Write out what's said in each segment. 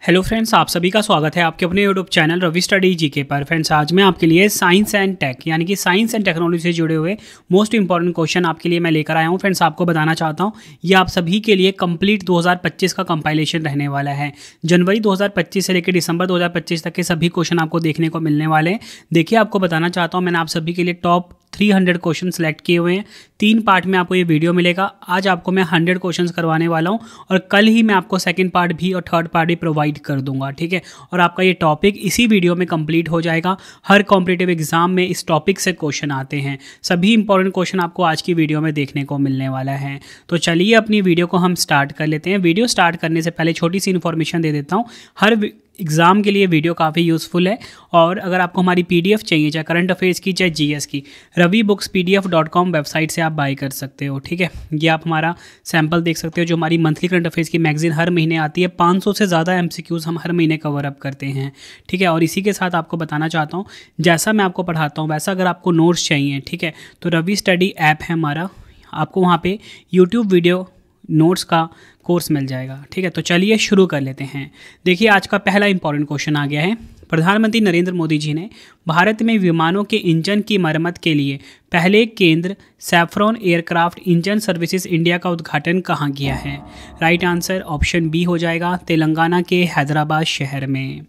Hello friends, आप सभी का स्वागत है आपके अपने YouTube channel Ravi study GK पर। फ्रेंड्स, आज मैं आपके लिए साइंस एंड टेक यानी कि साइंस एंड टेक्नोलॉजी से जुड़े हुए मोस्ट इंपॉर्टेंट क्वेश्चन आपके लिए मैं लेकर आया हूं। फ्रेंड्स, आपको बताना चाहता हूं ये आप सभी के लिए कंप्लीट 2025 का कंपाइलेशन रहने वाला है। जनवरी 2025 से लेकर दिसंबर 2025 तक के सभी क्वेश्चन आपको देखने को मिलने वाले हैं। देखिए, आपको बताना चाहता हूँ मैंने आप सभी के लिए टॉप 300 क्वेश्चन सेलेक्ट किए हुए हैं। 3 पार्ट में आपको ये वीडियो मिलेगा। आज आपको मैं 100 क्वेश्चंस करवाने वाला हूँ और कल ही मैं आपको सेकंड पार्ट भी और थर्ड पार्ट भी प्रोवाइड कर दूंगा, ठीक है। और आपका ये टॉपिक इसी वीडियो में कंप्लीट हो जाएगा। हर कॉम्पिटिटिव एग्जाम में इस टॉपिक से क्वेश्चन आते हैं। सभी इंपॉर्टेंट क्वेश्चन आपको आज की वीडियो में देखने को मिलने वाला है। तो चलिए अपनी वीडियो को हम स्टार्ट कर लेते हैं। वीडियो स्टार्ट करने से पहले छोटी सी इन्फॉर्मेशन दे देता हूँ। हर एग्ज़ाम के लिए वीडियो काफ़ी यूज़फुल है और अगर आपको हमारी पीडीएफ चाहिए, चाहे करंट अफेयर्स की चाहे जीएस की, ravibooks.pdf.com वेबसाइट से आप बाय कर सकते हो, ठीक है। ये आप हमारा सैंपल देख सकते हो जो हमारी मंथली करंट अफेयर्स की मैगजीन हर महीने आती है। 500 से ज़्यादा एमसीक्यूज़ हम हर महीने कवर अप करते हैं, ठीक है। और इसी के साथ आपको बताना चाहता हूँ, जैसा मैं आपको पढ़ाता हूँ वैसा अगर आपको नोट्स चाहिए, ठीक है, तो रवि स्टडी ऐप है हमारा। आपको वहाँ पर यूट्यूब वीडियो नोट्स का कोर्स मिल जाएगा, ठीक है। तो चलिए शुरू कर लेते हैं। देखिए, आज का पहला इंपॉर्टेंट क्वेश्चन आ गया है। प्रधानमंत्री नरेंद्र मोदी जी ने भारत में विमानों के इंजन की मरम्मत के लिए पहले केंद्र saffron aircraft engine services India का उद्घाटन कहाँ किया है? राइट आंसर ऑप्शन बी हो जाएगा, तेलंगाना के हैदराबाद शहर में।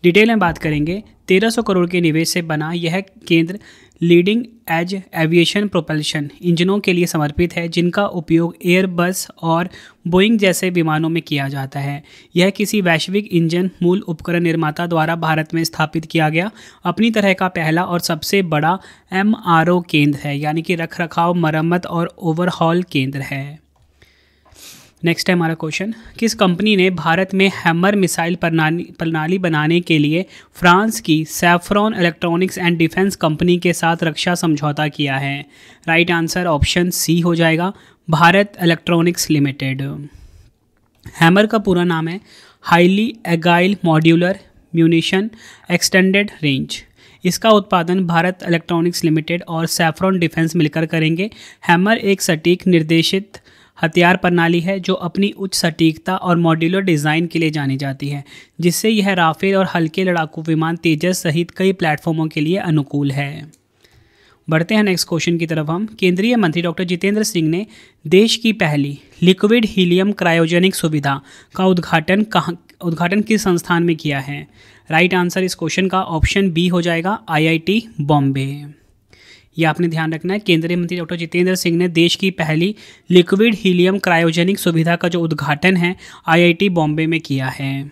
डिटेल में बात करेंगे, 1300 करोड़ के निवेश से बना यह केंद्र लीडिंग एज एविएशन प्रोपल्शन इंजनों के लिए समर्पित है, जिनका उपयोग एयरबस और बोइंग जैसे विमानों में किया जाता है। यह किसी वैश्विक इंजन मूल उपकरण निर्माता द्वारा भारत में स्थापित किया गया अपनी तरह का पहला और सबसे बड़ा एमआरओ केंद्र है, यानी कि रखरखाव, मरम्मत और ओवरहॉल केंद्र है। नेक्स्ट है हमारा क्वेश्चन, किस कंपनी ने भारत में हैमर मिसाइल प्रणाली बनाने के लिए फ्रांस की saffron electronics and defence company के साथ रक्षा समझौता किया है? राइट आंसर ऑप्शन सी हो जाएगा, भारत इलेक्ट्रॉनिक्स लिमिटेड। हैमर का पूरा नाम है highly agile modular munition extended range. इसका उत्पादन भारत इलेक्ट्रॉनिक्स लिमिटेड और सैफ्रॉन डिफेंस मिलकर करेंगे। हैमर एक सटीक निर्देशित हथियार प्रणाली है जो अपनी उच्च सटीकता और मॉड्यूलर डिज़ाइन के लिए जानी जाती है, जिससे यह राफेल और हल्के लड़ाकू विमान तेजस सहित कई प्लेटफॉर्मों के लिए अनुकूल है। बढ़ते हैं नेक्स्ट क्वेश्चन की तरफ हम। केंद्रीय मंत्री डॉक्टर जितेंद्र सिंह ने देश की पहली लिक्विड हीलियम क्रायोजेनिक सुविधा का उद्घाटन किस संस्थान में किया है? राइट आंसर इस क्वेश्चन का ऑप्शन बी हो जाएगा, आईआईटी बॉम्बे। ये आपने ध्यान रखना है, केंद्रीय मंत्री डॉक्टर जितेंद्र सिंह ने देश की पहली लिक्विड हीलियम क्रायोजेनिक सुविधा का जो उद्घाटन है आईआईटी बॉम्बे में किया है।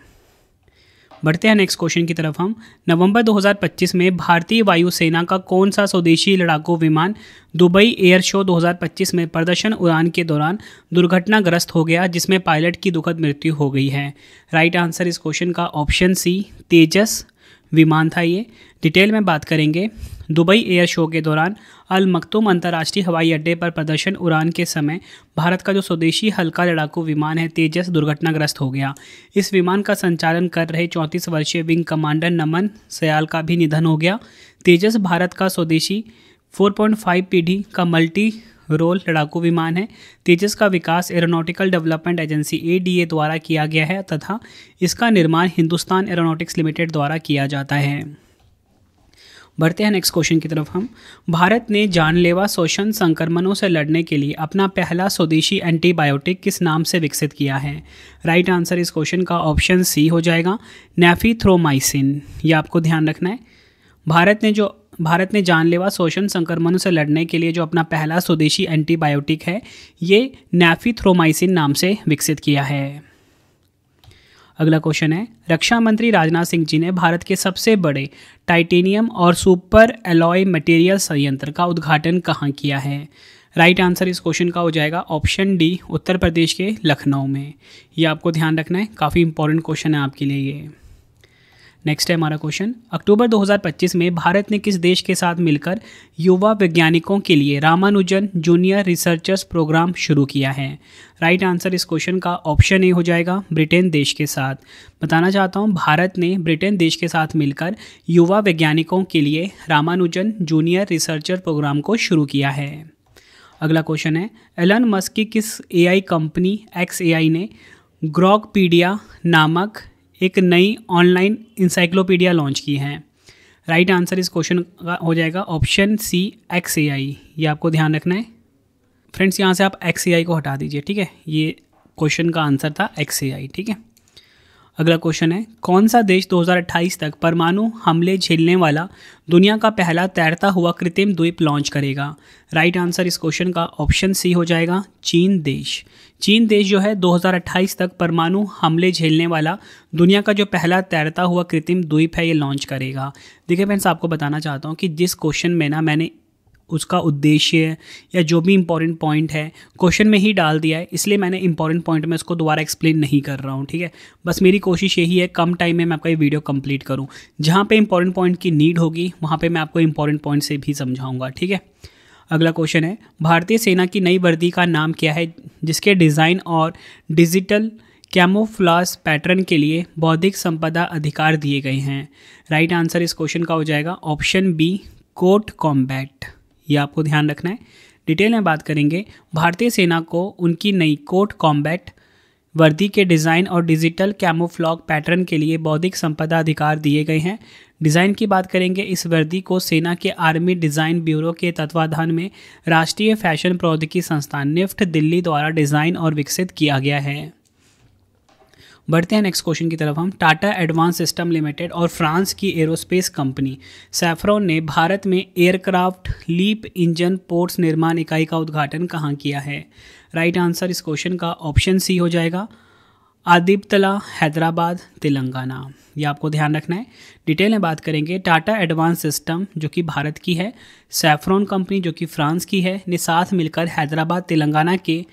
बढ़ते हैं नेक्स्ट क्वेश्चन की तरफ हम। नवंबर 2025 में भारतीय वायुसेना का कौन सा स्वदेशी लड़ाकू विमान दुबई एयर शो 2025 में प्रदर्शन उड़ान के दौरान दुर्घटनाग्रस्त हो गया, जिसमें पायलट की दुखद मृत्यु हो गई है? राइट आंसर इस क्वेश्चन का ऑप्शन सी, तेजस विमान था ये। डिटेल में बात करेंगे, दुबई एयर शो के दौरान अल मखतूम अंतर्राष्ट्रीय हवाई अड्डे पर प्रदर्शन उड़ान के समय भारत का जो स्वदेशी हल्का लड़ाकू विमान है तेजस दुर्घटनाग्रस्त हो गया। इस विमान का संचालन कर रहे 34 वर्षीय विंग कमांडर नमन सयाल का भी निधन हो गया। तेजस भारत का स्वदेशी 4.5 पीढ़ी का मल्टी रोल लड़ाकू विमान है। तेजस का विकास एरोनॉटिकल डेवलपमेंट एजेंसी एडीए द्वारा किया गया है तथा इसका निर्माण हिंदुस्तान एरोनॉटिक्स लिमिटेड द्वारा किया जाता है। बढ़ते हैं नेक्स्ट क्वेश्चन की तरफ हम। भारत ने जानलेवा श्वसन संक्रमणों से लड़ने के लिए अपना पहला स्वदेशी एंटीबायोटिक किस नाम से विकसित किया है? राइट आंसर इस क्वेश्चन का ऑप्शन सी हो जाएगा, नेफिथ्रोमाइसिन। ये आपको ध्यान रखना है। भारत ने जानलेवा श्वसन संक्रमणों से लड़ने के लिए जो अपना पहला स्वदेशी एंटीबायोटिक है ये नेफिथ्रोमाइसिन नाम से विकसित किया है। अगला क्वेश्चन है, रक्षा मंत्री राजनाथ सिंह जी ने भारत के सबसे बड़े टाइटेनियम और सुपर एलॉय मटेरियल संयंत्र का उद्घाटन कहाँ किया है? राइट आंसर इस क्वेश्चन का हो जाएगा ऑप्शन डी, उत्तर प्रदेश के लखनऊ में। ये आपको ध्यान रखना है, काफ़ी इंपॉर्टेंट क्वेश्चन है आपके लिए ये। नेक्स्ट है हमारा क्वेश्चन, अक्टूबर 2025 में भारत ने किस देश के साथ मिलकर युवा वैज्ञानिकों के लिए रामानुजन जूनियर रिसर्चर्स प्रोग्राम शुरू किया है? राइट आंसर इस क्वेश्चन का ऑप्शन ए हो जाएगा, ब्रिटेन देश के साथ। बताना चाहता हूँ, भारत ने ब्रिटेन देश के साथ मिलकर युवा वैज्ञानिकों के लिए रामानुजन जूनियर रिसर्चर प्रोग्राम को शुरू किया है। अगला क्वेश्चन है, एलन मस्क की किस एआई कंपनी XAI ने ग्रॉकपीडिया नामक एक नई ऑनलाइन इंसाइक्लोपीडिया लॉन्च की है? राइट आंसर इस क्वेश्चन का हो जाएगा ऑप्शन सी XAI। ये आपको ध्यान रखना है फ्रेंड्स। यहाँ से आप XAI को हटा दीजिए, ठीक है। ये क्वेश्चन का आंसर था XAI, ठीक है। अगला क्वेश्चन है, कौन सा देश 2028 तक परमाणु हमले झेलने वाला दुनिया का पहला तैरता हुआ कृत्रिम द्वीप लॉन्च करेगा? राइट आंसर इस क्वेश्चन का ऑप्शन सी हो जाएगा चीन देश। चीन देश जो है 2028 तक परमाणु हमले झेलने वाला दुनिया का जो पहला तैरता हुआ कृत्रिम द्वीप है ये लॉन्च करेगा। देखिए फ्रेंड्स, आपको बताना चाहता हूँ कि जिस क्वेश्चन में ना मैंने उसका उद्देश्य या जो भी इंपॉर्टेंट पॉइंट है क्वेश्चन में ही डाल दिया है, इसलिए मैंने इंपॉर्टेंट पॉइंट में उसको दोबारा एक्सप्लेन नहीं कर रहा हूँ, ठीक है। बस मेरी कोशिश यही है कम टाइम में मैं आपका ये वीडियो कंप्लीट करूँ। जहाँ पे इंपॉर्टेंट पॉइंट की नीड होगी वहाँ पे मैं आपको इंपॉर्टेंट पॉइंट से भी समझाऊंगा, ठीक है। अगला क्वेश्चन है, भारतीय सेना की नई वर्दी का नाम क्या है जिसके डिज़ाइन और डिजिटल कैमोफ्लाज पैटर्न के लिए बौद्धिक संपदा अधिकार दिए गए हैं? राइट आंसर इस क्वेश्चन का हो जाएगा ऑप्शन बी कोर्ट कॉम्बैट। ये आपको ध्यान रखना है। डिटेल में बात करेंगे, भारतीय सेना को उनकी नई कोर्ट कॉम्बैट वर्दी के डिज़ाइन और डिजिटल कैमोफ्लॉग पैटर्न के लिए बौद्धिक संपदा अधिकार दिए गए हैं। डिज़ाइन की बात करेंगे, इस वर्दी को सेना के आर्मी डिज़ाइन ब्यूरो के तत्वाधान में राष्ट्रीय फैशन प्रौद्योगिकी संस्थान निफ्ट दिल्ली द्वारा डिज़ाइन और विकसित किया गया है। बढ़ते हैं नेक्स्ट क्वेश्चन की तरफ हम। टाटा एडवांस सिस्टम लिमिटेड और फ्रांस की एरोस्पेस कंपनी सैफ्रॉन ने भारत में एयरक्राफ्ट लीप इंजन पोर्ट्स निर्माण इकाई का उद्घाटन कहाँ किया है? राइट आंसर इस क्वेश्चन का ऑप्शन सी हो जाएगा आदिबतला, हैदराबाद, तेलंगाना। ये आपको ध्यान रखना है। डिटेल में बात करेंगे, टाटा एडवांस सिस्टम जो कि भारत की है, सैफ्रॉन कंपनी जो कि फ्रांस की है, ने साथ मिलकर हैदराबाद तेलंगाना के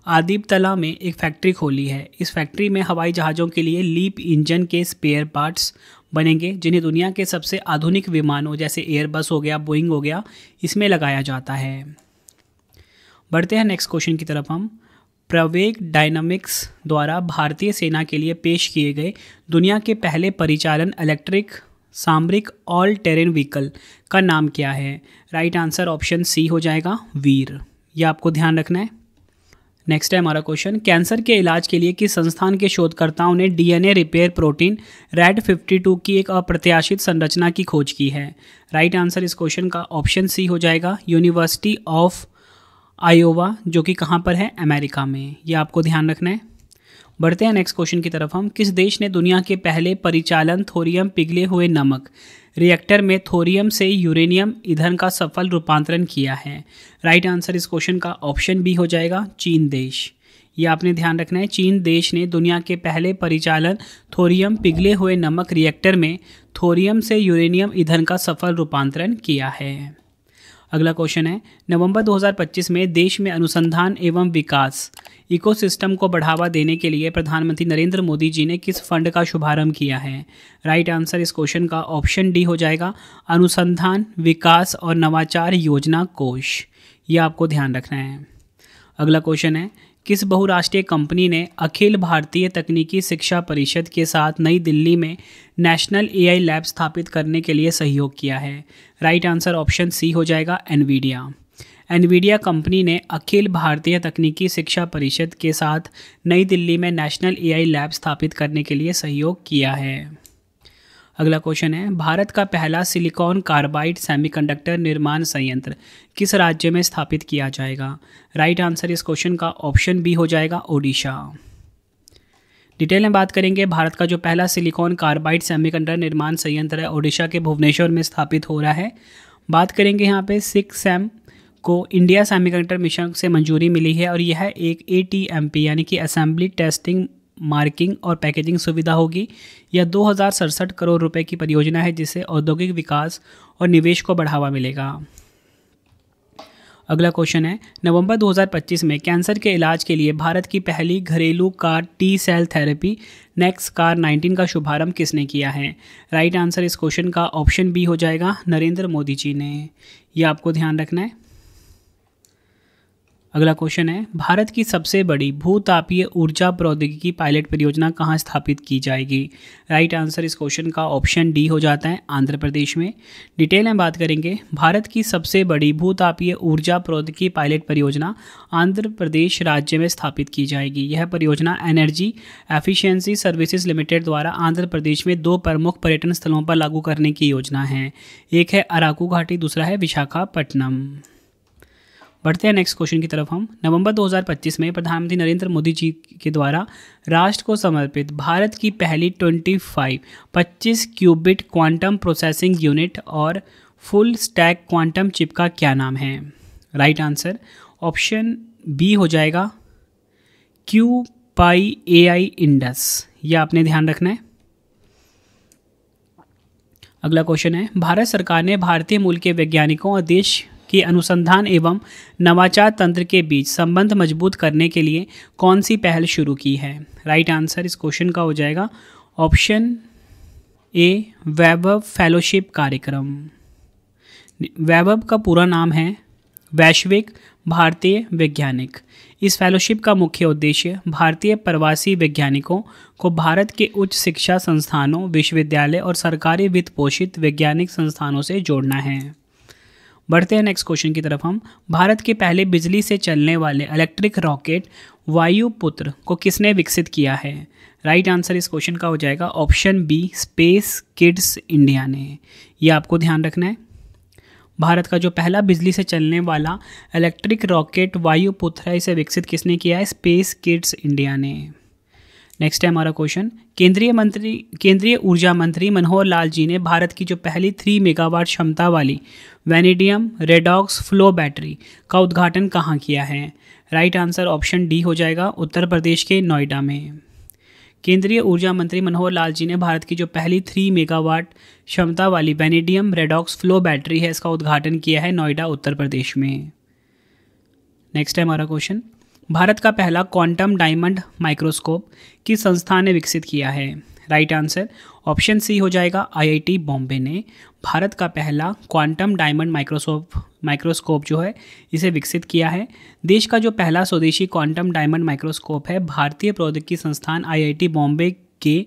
आदिबतला में एक फैक्ट्री खोली है। इस फैक्ट्री में हवाई जहाज़ों के लिए लीप इंजन के स्पेयर पार्ट्स बनेंगे जिन्हें दुनिया के सबसे आधुनिक विमानों जैसे एयरबस हो गया, बोइंग हो गया, इसमें लगाया जाता है। बढ़ते हैं नेक्स्ट क्वेश्चन की तरफ हम। प्रवेग डायनामिक्स द्वारा भारतीय सेना के लिए पेश किए गए दुनिया के पहले परिचालन इलेक्ट्रिक सामरिक ऑल टेरेन व्हीकल का नाम क्या है? राइट आंसर ऑप्शन सी हो जाएगा वीर। यह आपको ध्यान रखना है। नेक्स्ट है हमारा क्वेश्चन, कैंसर के इलाज के लिए किस संस्थान के शोधकर्ताओं ने डीएनए रिपेयर प्रोटीन RAD52 की एक अप्रत्याशित संरचना की खोज की है? राइट आंसर इस क्वेश्चन का ऑप्शन सी हो जाएगा यूनिवर्सिटी ऑफ आयोवा जो कि कहाँ पर है? अमेरिका में। ये आपको ध्यान रखना है। बढ़ते हैं नेक्स्ट क्वेश्चन की तरफ हम। किस देश ने दुनिया के पहले परिचालन थोरियम पिघले हुए नमक रिएक्टर में थोरियम से यूरेनियम ईंधन का सफल रूपांतरण किया है? राइट आंसर इस क्वेश्चन का ऑप्शन बी हो जाएगा चीन देश। ये आपने ध्यान रखना है। चीन देश ने दुनिया के पहले परिचालन थोरियम पिघले हुए नमक रिएक्टर में थोरियम से यूरेनियम ईंधन का सफल रूपांतरण किया है। अगला क्वेश्चन है, नवंबर 2025 में देश में अनुसंधान एवं विकास इकोसिस्टम को बढ़ावा देने के लिए प्रधानमंत्री नरेंद्र मोदी जी ने किस फंड का शुभारंभ किया है? राइट आंसर इस क्वेश्चन का ऑप्शन डी हो जाएगा अनुसंधान विकास और नवाचार योजना कोष। ये आपको ध्यान रखना है। अगला क्वेश्चन है, किस बहुराष्ट्रीय कंपनी ने अखिल भारतीय तकनीकी शिक्षा परिषद के साथ नई दिल्ली में नेशनल AI लैब स्थापित करने के लिए सहयोग किया है? राइट आंसर ऑप्शन सी हो जाएगा एनवीडिया। एनवीडिया कंपनी ने अखिल भारतीय तकनीकी शिक्षा परिषद के साथ नई दिल्ली में नेशनल AI लैब स्थापित करने के लिए सहयोग किया है। अगला क्वेश्चन है, भारत का पहला सिलिकॉन कार्बाइड सेमीकंडक्टर निर्माण संयंत्र किस राज्य में स्थापित किया जाएगा? राइट आंसर इस क्वेश्चन का ऑप्शन बी हो जाएगा ओडिशा। डिटेल में बात करेंगे, भारत का जो पहला सिलिकॉन कार्बाइड सेमीकंडक्टर निर्माण संयंत्र है ओडिशा के भुवनेश्वर में स्थापित हो रहा है। बात करेंगे यहाँ पे 6SEM को इंडिया सेमीकंडक्टर मिशन से मंजूरी मिली है और यह एक ATMP यानी कि असेंबली टेस्टिंग मार्किंग और पैकेजिंग सुविधा होगी। यह 2067 करोड़ रुपए की परियोजना है जिससे औद्योगिक विकास और निवेश को बढ़ावा मिलेगा। अगला क्वेश्चन है, नवंबर 2025 में कैंसर के इलाज के लिए भारत की पहली घरेलू कार T सेल थेरेपी नेक्सकार 19 का शुभारंभ किसने किया है? राइट आंसर इस क्वेश्चन का ऑप्शन बी हो जाएगा नरेंद्र मोदी जी ने। यह आपको ध्यान रखना है। अगला क्वेश्चन है, भारत की सबसे बड़ी भूतापीय ऊर्जा प्रौद्योगिकी पायलट परियोजना कहाँ स्थापित की जाएगी? राइट आंसर इस क्वेश्चन का ऑप्शन डी हो जाता है, आंध्र प्रदेश में। डिटेल में बात करेंगे, भारत की सबसे बड़ी भूतापीय ऊर्जा प्रौद्योगिकी पायलट परियोजना आंध्र प्रदेश राज्य में स्थापित की जाएगी। यह परियोजना एनर्जी एफिशिएंसी सर्विसेज लिमिटेड द्वारा आंध्र प्रदेश में 2 प्रमुख पर्यटन स्थलों पर लागू करने की योजना है। एक है अराकू घाटी, दूसरा है विशाखापट्टनम। बढ़ते हैं नेक्स्ट क्वेश्चन की तरफ हम। नवंबर 2025 में प्रधानमंत्री नरेंद्र मोदी जी के द्वारा राष्ट्र को समर्पित भारत की पहली 25 क्यूबिट क्वांटम प्रोसेसिंग यूनिट और फुल स्टैक क्वांटम चिप का क्या नाम है? राइट आंसर ऑप्शन बी हो जाएगा, QPI इंडस। यह आपने ध्यान रखना है। अगला क्वेश्चन है, भारत सरकार ने भारतीय मूल के वैज्ञानिकों और देश कि अनुसंधान एवं नवाचार तंत्र के बीच संबंध मजबूत करने के लिए कौन सी पहल शुरू की है? राइट आंसर इस क्वेश्चन का हो जाएगा ऑप्शन ए, वैभव फेलोशिप कार्यक्रम। वैभव का पूरा नाम है वैश्विक भारतीय वैज्ञानिक। इस फेलोशिप का मुख्य उद्देश्य भारतीय प्रवासी वैज्ञानिकों को भारत के उच्च शिक्षा संस्थानों, विश्वविद्यालय और सरकारी वित्त पोषित वैज्ञानिक संस्थानों से जोड़ना है। बढ़ते हैं नेक्स्ट क्वेश्चन की तरफ हम। भारत के पहले बिजली से चलने वाले इलेक्ट्रिक रॉकेट वायुपुत्र को किसने विकसित किया है? राइट आंसर इस क्वेश्चन का हो जाएगा option B, space kids India ने। यह आपको ध्यान रखना है। भारत का जो पहला बिजली से चलने वाला इलेक्ट्रिक रॉकेट वायुपुत्र है, इसे विकसित किसने किया है? स्पेस किड्स इंडिया ने। नेक्स्ट है हमारा क्वेश्चन, केंद्रीय ऊर्जा मंत्री मनोहर लाल जी ने भारत की जो पहली 3 मेगावाट क्षमता वाली वैनेडियम रेडॉक्स फ्लो बैटरी का उद्घाटन कहाँ किया है? राइट आंसर ऑप्शन डी हो जाएगा, उत्तर प्रदेश के नोएडा में। केंद्रीय ऊर्जा मंत्री मनोहर लाल जी ने भारत की जो पहली 3 मेगावाट क्षमता वाली वैनेडियम रेडॉक्स फ्लो बैटरी है, इसका उद्घाटन किया है नोएडा, उत्तर प्रदेश में। नेक्स्ट है हमारा क्वेश्चन, भारत का पहला क्वांटम डायमंड माइक्रोस्कोप किस संस्था ने विकसित किया है? राइट आंसर ऑप्शन सी हो जाएगा, IIT बॉम्बे ने भारत का पहला क्वांटम डायमंड माइक्रोस्कोप जो है इसे विकसित किया है। देश का जो पहला स्वदेशी क्वांटम डायमंड माइक्रोस्कोप है भारतीय प्रौद्योगिकी संस्थान IIT बॉम्बे के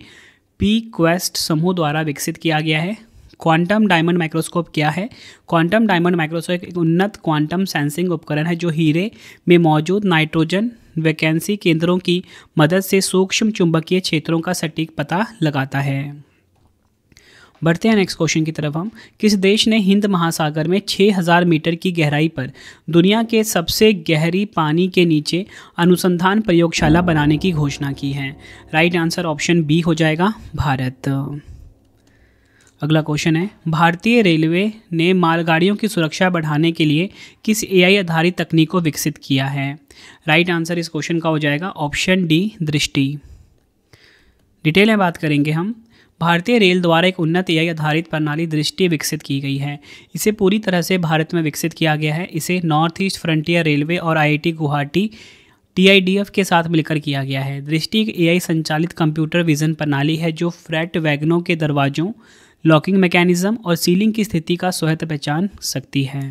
PQuest समूह द्वारा विकसित किया गया है। क्वांटम डायमंड माइक्रोस्कोप क्या है? क्वांटम डायमंड माइक्रोस्कोप एक उन्नत क्वांटम सेंसिंग उपकरण है जो हीरे में मौजूद नाइट्रोजन वैकेंसी केंद्रों की मदद से सूक्ष्म चुंबकीय क्षेत्रों का सटीक पता लगाता है। बढ़ते हैं नेक्स्ट क्वेश्चन की तरफ हम। किस देश ने हिंद महासागर में 6000 मीटर की गहराई पर दुनिया के सबसे गहरी पानी के नीचे अनुसंधान प्रयोगशाला बनाने की घोषणा की है? राइट आंसर ऑप्शन बी हो जाएगा, भारत। अगला क्वेश्चन है, भारतीय रेलवे ने मालगाड़ियों की सुरक्षा बढ़ाने के लिए किस AI आधारित तकनीक को विकसित किया है? राइट आंसर इस क्वेश्चन का हो जाएगा ऑप्शन डी, दृष्टि। डिटेल में बात करेंगे हम। भारतीय रेल द्वारा एक उन्नत AI आधारित प्रणाली दृष्टि विकसित की गई है। इसे पूरी तरह से भारत में विकसित किया गया है। इसे नॉर्थ ईस्ट फ्रंटियर रेलवे और IIT गुवाहाटी TIDF के साथ मिलकर किया गया है। दृष्टि एक AI संचालित कंप्यूटर विजन प्रणाली है जो फ्रेट वैगनों के दरवाजों, लॉकिंग मैकेनिज्म और सीलिंग की स्थिति का स्वतः पहचान सकती है।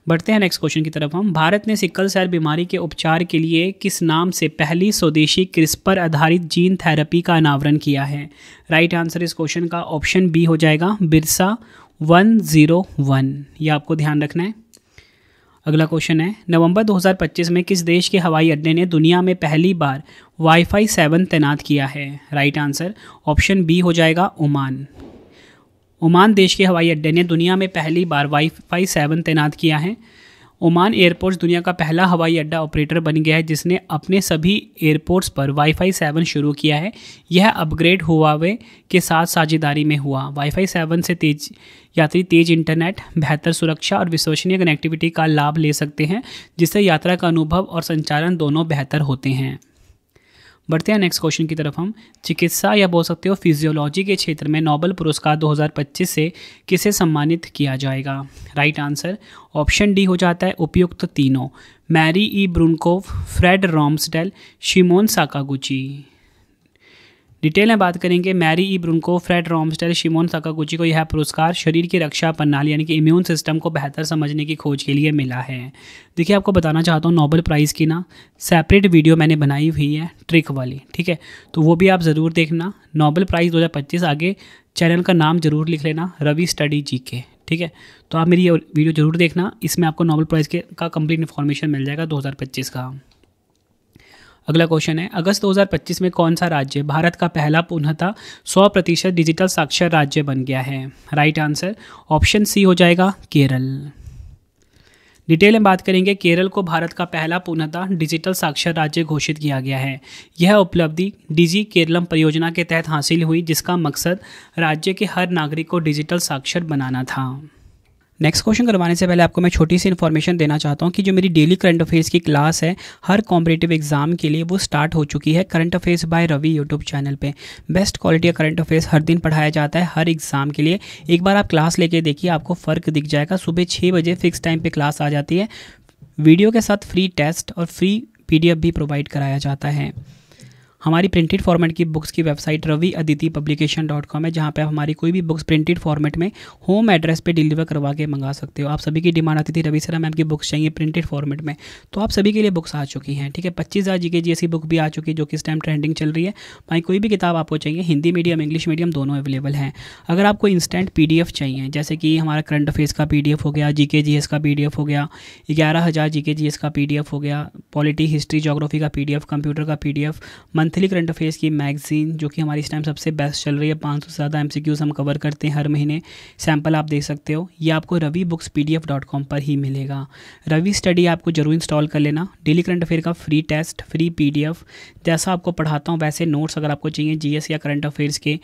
बढ़ते हैं नेक्स्ट क्वेश्चन की तरफ हम। भारत ने सिकल सेल बीमारी के उपचार के लिए किस नाम से पहली स्वदेशी क्रिस्पर आधारित जीन थेरेपी का अनावरण किया है? राइट आंसर इस क्वेश्चन का ऑप्शन बी हो जाएगा, बिरसा 101। यह आपको ध्यान रखना है। अगला क्वेश्चन है, नवंबर 2025 में किस देश के हवाई अड्डे ने दुनिया में पहली बार Wi-Fi 7 तैनात किया है? राइट आंसर ऑप्शन बी हो जाएगा, ओमान। ओमान देश के हवाई अड्डे ने दुनिया में पहली बार Wi-Fi 7 तैनात किया है। ओमान एयरपोर्ट्स दुनिया का पहला हवाई अड्डा ऑपरेटर बन गया है जिसने अपने सभी एयरपोर्ट्स पर Wi-Fi 7 शुरू किया है। यह अपग्रेड हुआवे के साथ साझेदारी में हुआ। Wi-Fi 7 से यात्री तेज इंटरनेट, बेहतर सुरक्षा और विश्वसनीय कनेक्टिविटी का लाभ ले सकते हैं, जिससे यात्रा का अनुभव और संचालन दोनों बेहतर होते हैं। बढ़ते हैं नेक्स्ट क्वेश्चन की तरफ हम। चिकित्सा या बोल सकते हो फिजियोलॉजी के क्षेत्र में नोबेल पुरस्कार 2025 से किसे सम्मानित किया जाएगा? राइट आंसर ऑप्शन डी हो जाता है, उपयुक्त तीनों, मैरी ई ब्रूनकोव, फ्रेड रॉम्सडेल, शिमोन साकागुची। डिटेल में बात करेंगे मैरी ई ब्रुनको, फ्रेड रोमस्टेल, शिमोन सकागुची को यह पुरस्कार शरीर की रक्षा प्रणाली यानी कि इम्यून सिस्टम को बेहतर समझने की खोज के लिए मिला है। देखिए आपको बताना चाहता हूँ नोबेल प्राइज़ की ना सेपरेट वीडियो मैंने बनाई हुई है ट्रिक वाली, ठीक है, तो वो भी आप ज़रूर देखना। नोबेल प्राइज़ 2025 आगे चैनल का नाम जरूर लिख लेना, रवि स्टडी जीके, ठीक है। तो आप मेरी ये वीडियो जरूर देखना, इसमें आपको नोबेल प्राइज़ का कंप्लीट इन्फॉर्मेशन मिल जाएगा 2025 का। अगला क्वेश्चन है, अगस्त 2025 में कौन सा राज्य भारत का पहला पूर्णतः 100% डिजिटल साक्षर राज्य बन गया है? राइट आंसर ऑप्शन सी हो जाएगा केरल। डिटेल में बात करेंगे, केरल को भारत का पहला पूर्णतः डिजिटल साक्षर राज्य घोषित किया गया है। यह उपलब्धि डिजी केरलम परियोजना के तहत हासिल हुई, जिसका मकसद राज्य के हर नागरिक को डिजिटल साक्षर बनाना था। नेक्स्ट क्वेश्चन करवाने से पहले आपको मैं छोटी सी इन्फॉर्मेशन देना चाहता हूँ कि जो मेरी डेली करंट अफेयर्स की क्लास है हर कॉम्पिटिटिव एग्जाम के लिए वो स्टार्ट हो चुकी है। Current affairs by Ravi YouTube channel पे बेस्ट क्वालिटी का करंट अफेयर्स हर दिन पढ़ाया जाता है हर एग्जाम के लिए। एक बार आप क्लास लेके देखिए, आपको फ़र्क दिख जाएगा। सुबह 6 बजे फिक्स टाइम पर क्लास आ जाती है, वीडियो के साथ फ्री टेस्ट और फ्री PDF भी प्रोवाइड कराया जाता है। हमारी प्रिंटेड फॉर्मेट की बुक्स की वेबसाइट raviaditipublication.com है, जहाँ पे आप हमारी कोई भी बुक्स प्रिंटेड फॉर्मेट में होम एड्रेस पे डिलीवर करवा के मंगा सकते हो। आप सभी की डिमांड आती थी रवि सर मैम की बुक्स चाहिए प्रिंटेड फॉर्मेट में, तो आप सभी के लिए बुक्स आ चुकी हैं, ठीक है। 25,000 GK GS की बुक भी आ चुकी है जो कि इस टाइम ट्रेंडिंग चल रही है। भाई कोई भी किताब आपको चाहिए, हिंदी मीडियम इंग्लिश मीडियम दोनों अवेलेबल हैं। अगर आपको इंस्टेंट PDF चाहिए, जैसे कि हमारा करंट अफेयर्स का PDF हो गया, GK GS का PDF हो गया, 11,000 GK GS का PDF हो गया, पॉलिटी हिस्ट्री जोग्राफी का PDF, कंप्यूटर का PDF, मंथली करंट अफेयर्स की मैगजीन जो कि हमारी इस टाइम सबसे बेस्ट चल रही है, 500 से ज़्यादा MCQs हम कवर करते हैं हर महीने, सैम्पल आप देख सकते हो। ये आपको ravibookspdf.com पर ही मिलेगा। रवि स्टडी आपको जरूर इंस्टॉल कर लेना। डेली करंट अफेयर का फ्री टेस्ट, फ्री PDF, जैसा आपको पढ़ाता हूँ वैसे नोट्स अगर आपको चाहिए GS या करंट अफेयर्स के,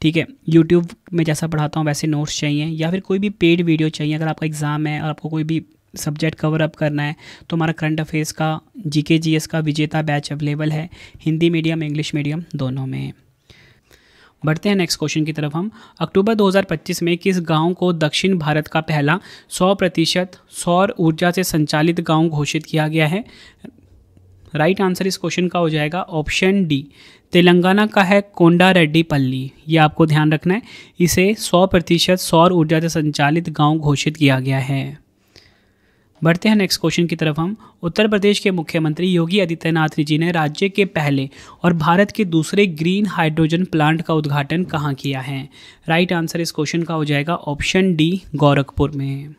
ठीक है, यूट्यूब में जैसा पढ़ाता हूँ वैसे नोट्स चाहिए, या फिर कोई भी पेड वीडियो चाहिए, अगर आपका एग्ज़ाम है और आपको कोई भी सब्जेक्ट कवर अप करना है तो हमारा करंट अफेयर्स का GK GS का विजेता बैच अवेलेबल है हिंदी मीडियम इंग्लिश मीडियम दोनों में। बढ़ते हैं नेक्स्ट क्वेश्चन की तरफ हम। अक्टूबर 2025 में किस गांव को दक्षिण भारत का पहला 100% सौर ऊर्जा से संचालित गांव घोषित किया गया है? राइट आंसर इस क्वेश्चन का हो जाएगा ऑप्शन डी, तेलंगाना का है कोंडा रेड्डी पल्ली। ये आपको ध्यान रखना है, इसे 100% सौर ऊर्जा से संचालित गांव घोषित किया गया है। बढ़ते हैं नेक्स्ट क्वेश्चन की तरफ हम। उत्तर प्रदेश के मुख्यमंत्री योगी आदित्यनाथ जी ने राज्य के पहले और भारत के दूसरे ग्रीन हाइड्रोजन प्लांट का उद्घाटन कहाँ किया है? राइट आंसर इस क्वेश्चन का हो जाएगा ऑप्शन डी, गोरखपुर में।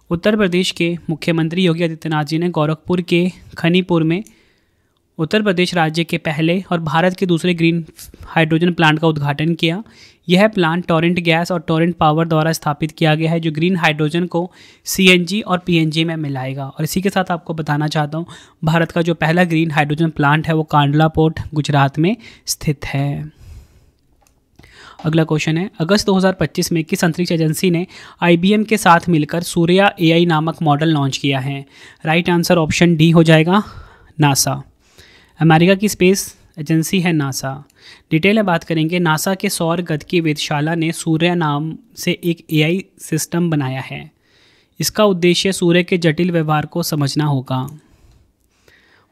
उत्तर प्रदेश के मुख्यमंत्री योगी आदित्यनाथ जी ने गोरखपुर के खनीपुर में उत्तर प्रदेश राज्य के पहले और भारत के दूसरे ग्रीन हाइड्रोजन प्लांट का उद्घाटन किया। यह प्लांट टोरेंट गैस और टोरेंट पावर द्वारा स्थापित किया गया है, जो ग्रीन हाइड्रोजन को CNG और PNG में मिलाएगा। और इसी के साथ आपको बताना चाहता हूँ भारत का जो पहला ग्रीन हाइड्रोजन प्लांट है वो कांडला पोर्ट गुजरात में स्थित है। अगला क्वेश्चन है, अगस्त 2025 में किस अंतरिक्ष एजेंसी ने IBM के साथ मिलकर सूर्या AI नामक मॉडल लॉन्च किया है? राइट आंसर ऑप्शन डी हो जाएगा, नासा। अमेरिका की स्पेस एजेंसी है नासा। डिटेल में बात करेंगे, नासा के सौर गतिकी वेधशाला ने सूर्य नाम से एक AI सिस्टम बनाया है। इसका उद्देश्य सूर्य के जटिल व्यवहार को समझना होगा।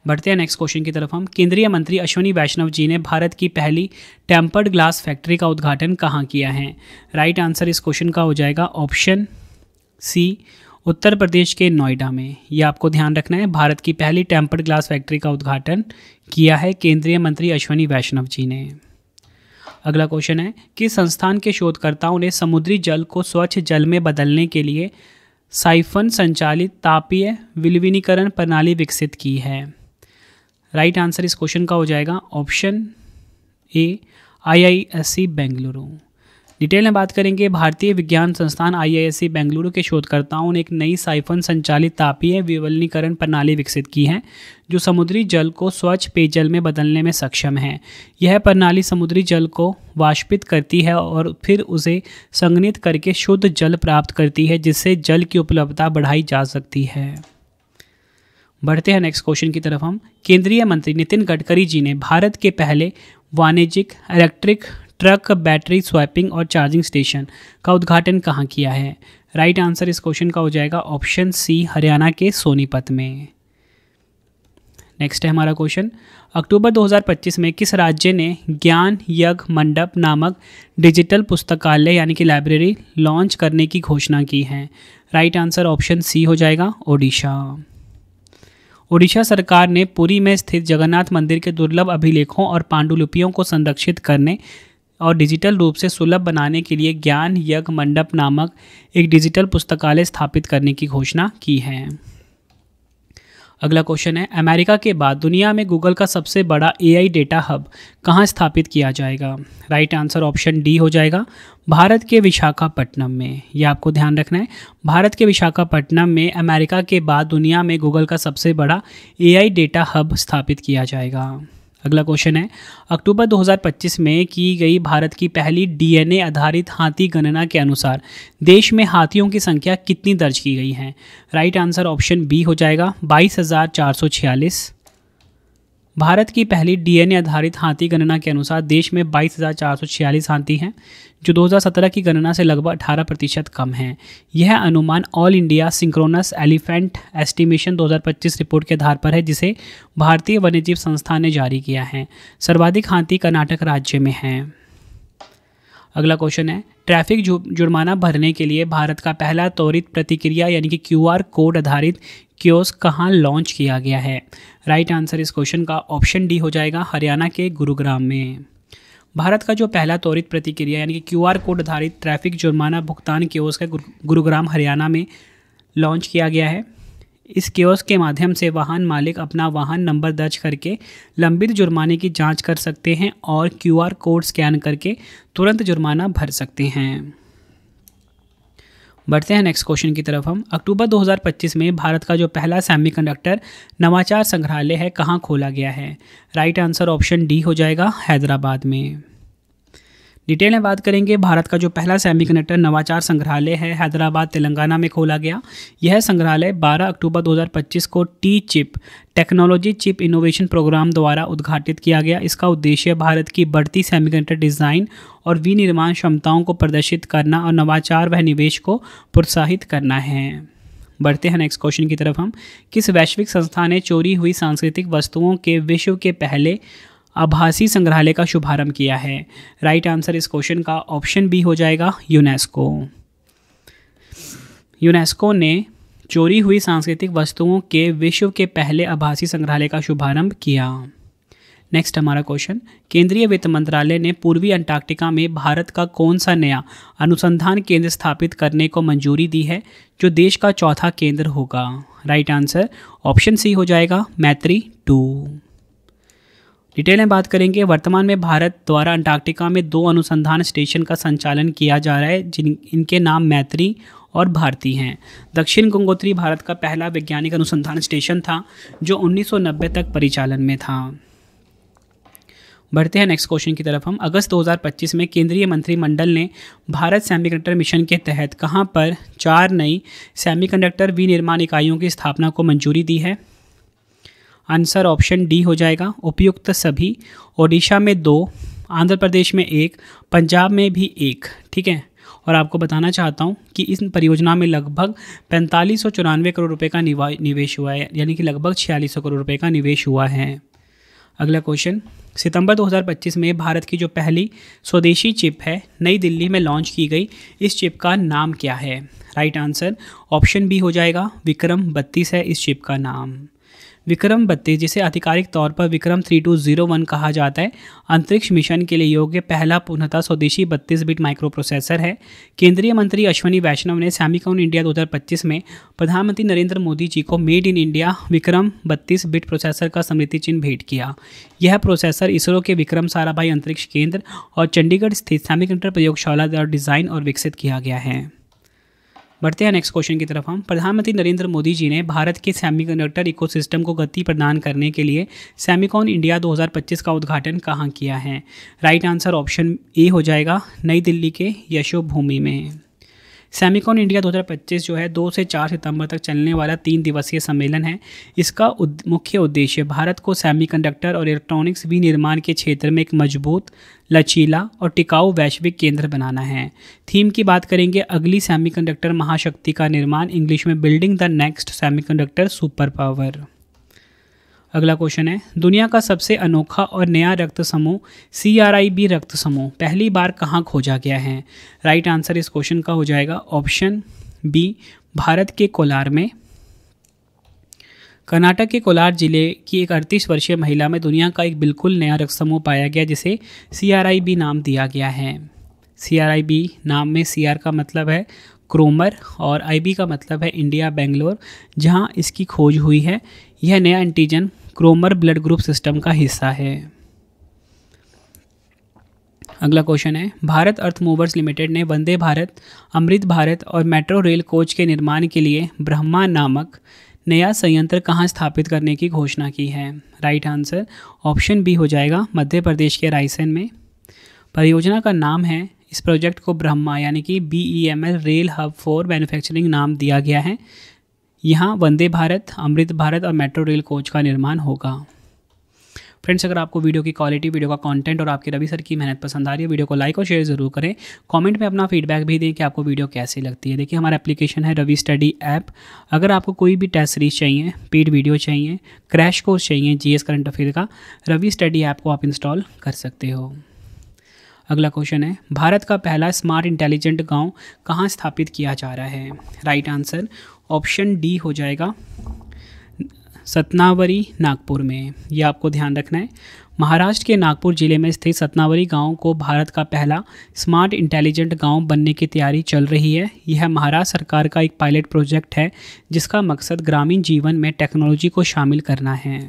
बढ़ते हैं नेक्स्ट क्वेश्चन की तरफ हम। केंद्रीय मंत्री अश्विनी वैष्णव जी ने भारत की पहली टेम्पर्ड ग्लास फैक्ट्री का उद्घाटन कहाँ किया है? राइट आंसर इस क्वेश्चन का हो जाएगा ऑप्शन सी, उत्तर प्रदेश के नोएडा में। ये आपको ध्यान रखना है, भारत की पहली टेम्पर्ड ग्लास फैक्ट्री का उद्घाटन किया है केंद्रीय मंत्री अश्विनी वैष्णव जी ने। अगला क्वेश्चन है, किस संस्थान के शोधकर्ताओं ने समुद्री जल को स्वच्छ जल में बदलने के लिए साइफन संचालित तापीय विलवनीकरण प्रणाली विकसित की है? राइट आंसर इस क्वेश्चन का हो जाएगा option A, IISc Bengaluru. Detail में बात करेंगे, भारतीय विज्ञान संस्थान IISc बेंगलुरु के शोधकर्ताओं ने एक नई साइफन संचालित तापीय विलवनीकरण प्रणाली विकसित की है जो समुद्री जल को स्वच्छ पेयजल में बदलने में सक्षम है। यह प्रणाली समुद्री जल को वाष्पित करती है और फिर उसे संघनित करके शुद्ध जल प्राप्त करती है, जिससे जल की उपलब्धता बढ़ाई जा सकती है। बढ़ते हैं नेक्स्ट क्वेश्चन की तरफ हम। केंद्रीय मंत्री नितिन गडकरी जी ने भारत के पहले वाणिज्यिक इलेक्ट्रिक ट्रक बैटरी स्वैपिंग और चार्जिंग स्टेशन का उद्घाटन कहाँ किया है? राइट आंसर इस क्वेश्चन का हो जाएगा ऑप्शन सी, हरियाणा के सोनीपत में। नेक्स्ट है हमारा क्वेश्चन, अक्टूबर 2025 में किस राज्य ने ज्ञान यज्ञ मंडप नामक डिजिटल पुस्तकालय यानी कि लाइब्रेरी लॉन्च करने की घोषणा की है? राइट आंसर ऑप्शन सी हो जाएगा, ओडिशा। ओडिशा सरकार ने पुरी में स्थित जगन्नाथ मंदिर के दुर्लभ अभिलेखों और पांडुलिपियों को संरक्षित करने और डिजिटल रूप से सुलभ बनाने के लिए ज्ञान यज्ञ मंडप नामक एक डिजिटल पुस्तकालय स्थापित करने की घोषणा की है। अगला क्वेश्चन है, अमेरिका के बाद दुनिया में गूगल का सबसे बड़ा एआई डेटा हब कहाँ स्थापित किया जाएगा? राइट आंसर ऑप्शन डी हो जाएगा, भारत के विशाखापट्टनम में। यह आपको ध्यान रखना है, भारत के विशाखापट्टनम में अमेरिका के बाद दुनिया में गूगल का सबसे बड़ा एआई डेटा हब स्थापित किया जाएगा। अगला क्वेश्चन है, अक्टूबर 2025 में की गई भारत की पहली डीएनए आधारित हाथी गणना के अनुसार देश में हाथियों की संख्या कितनी दर्ज की गई है? राइट आंसर ऑप्शन बी हो जाएगा, 22,446। भारत की पहली डीएनए आधारित हाथी गणना के अनुसार देश में 22,446 हाथी हैं, जो 2017 की गणना से लगभग 18% कम है। यह अनुमान all India synchronous elephant estimation 2025 report के आधार पर है, जिसे भारतीय वन्यजीव संस्थान ने जारी किया है। सर्वाधिक हाथी कर्नाटक राज्य में हैं। अगला क्वेश्चन है, ट्रैफिक जुर्माना भरने के लिए भारत का पहला त्वरित प्रतिक्रिया यानी कि क्यूआर कोड आधारित कियोस्क कहाँ लॉन्च किया गया है? राइट आंसर इस क्वेश्चन का ऑप्शन डी हो जाएगा, हरियाणा के गुरुग्राम में। भारत का जो पहला त्वरित प्रतिक्रिया यानी कि क्यूआर कोड आधारित ट्रैफिक जुर्माना भुगतान कियोस्क है गुरुग्राम हरियाणा में लॉन्च किया गया है। इस कियोस्क के माध्यम से वाहन मालिक अपना वाहन नंबर दर्ज करके लंबित जुर्माने की जांच कर सकते हैं और क्यूआर कोड स्कैन करके तुरंत जुर्माना भर सकते हैं। बढ़ते हैं नेक्स्ट क्वेश्चन की तरफ हम। अक्टूबर 2025 में भारत का जो पहला सेमीकंडक्टर नवाचार संग्रहालय है कहाँ खोला गया है? राइट आंसर ऑप्शन डी हो जाएगा, हैदराबाद में। डिटेल में बात करेंगे, भारत का जो पहला सेमीकंडक्टर नवाचार संग्रहालय है हैदराबाद तेलंगाना में खोला गया। यह संग्रहालय 12 अक्टूबर 2025 को T chip technology chip innovation program द्वारा उद्घाटित किया गया। इसका उद्देश्य भारत की बढ़ती सेमीकंडक्टर डिज़ाइन और विनिर्माण क्षमताओं को प्रदर्शित करना और नवाचार व निवेश को प्रोत्साहित करना है। बढ़ते हैं नेक्स्ट क्वेश्चन की तरफ हम। किस वैश्विक संस्था ने चोरी हुई सांस्कृतिक वस्तुओं के विश्व के पहले आभासी संग्रहालय का शुभारंभ किया है? राइट आंसर इस क्वेश्चन का ऑप्शन बी हो जाएगा, यूनेस्को। यूनेस्को ने चोरी हुई सांस्कृतिक वस्तुओं के विश्व के पहले आभासी संग्रहालय का शुभारंभ किया। नेक्स्ट हमारा क्वेश्चन, केंद्रीय वित्त मंत्रालय ने पूर्वी अंटार्कटिका में भारत का कौन सा नया अनुसंधान केंद्र स्थापित करने को मंजूरी दी है, जो देश का चौथा केंद्र होगा? राइट आंसर ऑप्शन सी हो जाएगा, मैत्री 2। डिटेल में बात करेंगे, वर्तमान में भारत द्वारा अंटार्कटिका में 2 अनुसंधान स्टेशन का संचालन किया जा रहा है, इनके नाम मैत्री और भारती हैं। दक्षिण गंगोत्री भारत का पहला वैज्ञानिक अनुसंधान स्टेशन था, जो 1990 तक परिचालन में था। बढ़ते हैं नेक्स्ट क्वेश्चन की तरफ हम। अगस्त 2025 में केंद्रीय मंत्रिमंडल ने भारत सेमीकंडक्टर मिशन के तहत कहां पर 4 नई सेमीकंडक्टर विनिर्माण इकाइयों की स्थापना को मंजूरी दी है? आंसर ऑप्शन डी हो जाएगा, उपयुक्त सभी। ओडिशा में 2, आंध्र प्रदेश में 1, पंजाब में भी 1। ठीक है, और आपको बताना चाहता हूँ कि इस परियोजना में लगभग 4594 करोड़ रुपए का निवेश हुआ है, यानी कि लगभग 4600 करोड़ रुपए का निवेश हुआ है। अगला क्वेश्चन, सितंबर 2025 में भारत की जो पहली स्वदेशी चिप है नई दिल्ली में लॉन्च की गई। इस चिप का नाम क्या है? राइट आंसर ऑप्शन बी हो जाएगा, विक्रम 32 है इस चिप का नाम। विक्रम 32, जिसे आधिकारिक तौर पर विक्रम 3201 कहा जाता है, अंतरिक्ष मिशन के लिए योग्य पहला पूर्णतः स्वदेशी 32 बिट माइक्रो प्रोसेसर है। केंद्रीय मंत्री अश्विनी वैष्णव ने सेमीकॉन इंडिया 2025 में प्रधानमंत्री नरेंद्र मोदी जी को made in India Vikram 32 bit processor का स्मृति चिन्ह भेंट किया। यह प्रोसेसर इसरो के विक्रम साराभाई अंतरिक्ष केंद्र और चंडीगढ़ स्थित सेमीकंडक्टर प्रयोगशाला द्वारा डिज़ाइन और विकसित किया गया है। बढ़ते हैं नेक्स्ट क्वेश्चन की तरफ हम। प्रधानमंत्री नरेंद्र मोदी जी ने भारत के सेमीकंडक्टर इकोसिस्टम को गति प्रदान करने के लिए सेमीकॉन इंडिया 2025 का उद्घाटन कहाँ किया है? राइट आंसर ऑप्शन ए हो जाएगा, नई दिल्ली के यशोभूमि में। सेमीकॉन इंडिया 2025 जो है 2 से 4 सितंबर तक चलने वाला 3 दिवसीय सम्मेलन है। इसका मुख्य उद्देश्य भारत को सेमीकंडक्टर और इलेक्ट्रॉनिक्स विनिर्माण के क्षेत्र में एक मजबूत, लचीला और टिकाऊ वैश्विक केंद्र बनाना है। थीम की बात करेंगे, अगली सेमीकंडक्टर महाशक्ति का निर्माण, इंग्लिश में building the next semiconductor super power. अगला क्वेश्चन है, दुनिया का सबसे अनोखा और नया रक्त समूह CRIB रक्त समूह पहली बार कहाँ खोजा गया है? राइट आंसर इस क्वेश्चन का हो जाएगा ऑप्शन बी, भारत के कोलार में। कर्नाटक के कोलार जिले की एक 38 वर्षीय महिला में दुनिया का एक बिल्कुल नया रक्त समूह पाया गया जिसे CRIB नाम दिया गया है। CRIB नाम में CR का मतलब है क्रोमर और IB का मतलब है इंडिया बेंगलोर, जहां इसकी खोज हुई है। यह नया एंटीजन क्रोमर ब्लड ग्रुप सिस्टम का हिस्सा है। अगला क्वेश्चन है, भारत अर्थ मूवर्स लिमिटेड ने वंदे भारत, अमृत भारत और मेट्रो रेल कोच के निर्माण के लिए ब्रह्मा नामक नया संयंत्र कहाँ स्थापित करने की घोषणा की है? राइट आंसर ऑप्शन बी हो जाएगा मध्य प्रदेश के रायसेन में। परियोजना का नाम है, इस प्रोजेक्ट को ब्रह्मा यानी कि BEML rail hub for manufacturing नाम दिया गया है। यहाँ वंदे भारत, अमृत भारत और मेट्रो रेल कोच का निर्माण होगा। फ्रेंड्स, अगर आपको वीडियो की क्वालिटी, वीडियो का कंटेंट और आपकी रवि सर की मेहनत पसंद आ रही है, वीडियो को लाइक और शेयर जरूर करें। कमेंट में अपना फीडबैक भी दें कि आपको वीडियो कैसी लगती है। देखिए, हमारा एप्लीकेशन है रवि स्टडी ऐप। अगर आपको कोई भी टेस्ट सीरीज चाहिए, पेड वीडियो चाहिए, क्रैश कोर्स चाहिए GS करंट अफेयर का, रवि स्टडी ऐप को आप इंस्टॉल कर सकते हो। अगला क्वेश्चन है, भारत का पहला स्मार्ट इंटेलिजेंट गांव कहाँ स्थापित किया जा रहा है? राइट आंसर ऑप्शन डी हो जाएगा सतनावरी, नागपुर में। यह आपको ध्यान रखना है। महाराष्ट्र के नागपुर जिले में स्थित सतनावरी गांव को भारत का पहला स्मार्ट इंटेलिजेंट गांव बनने की तैयारी चल रही है। यह महाराष्ट्र सरकार का एक पायलट प्रोजेक्ट है जिसका मकसद ग्रामीण जीवन में टेक्नोलॉजी को शामिल करना है।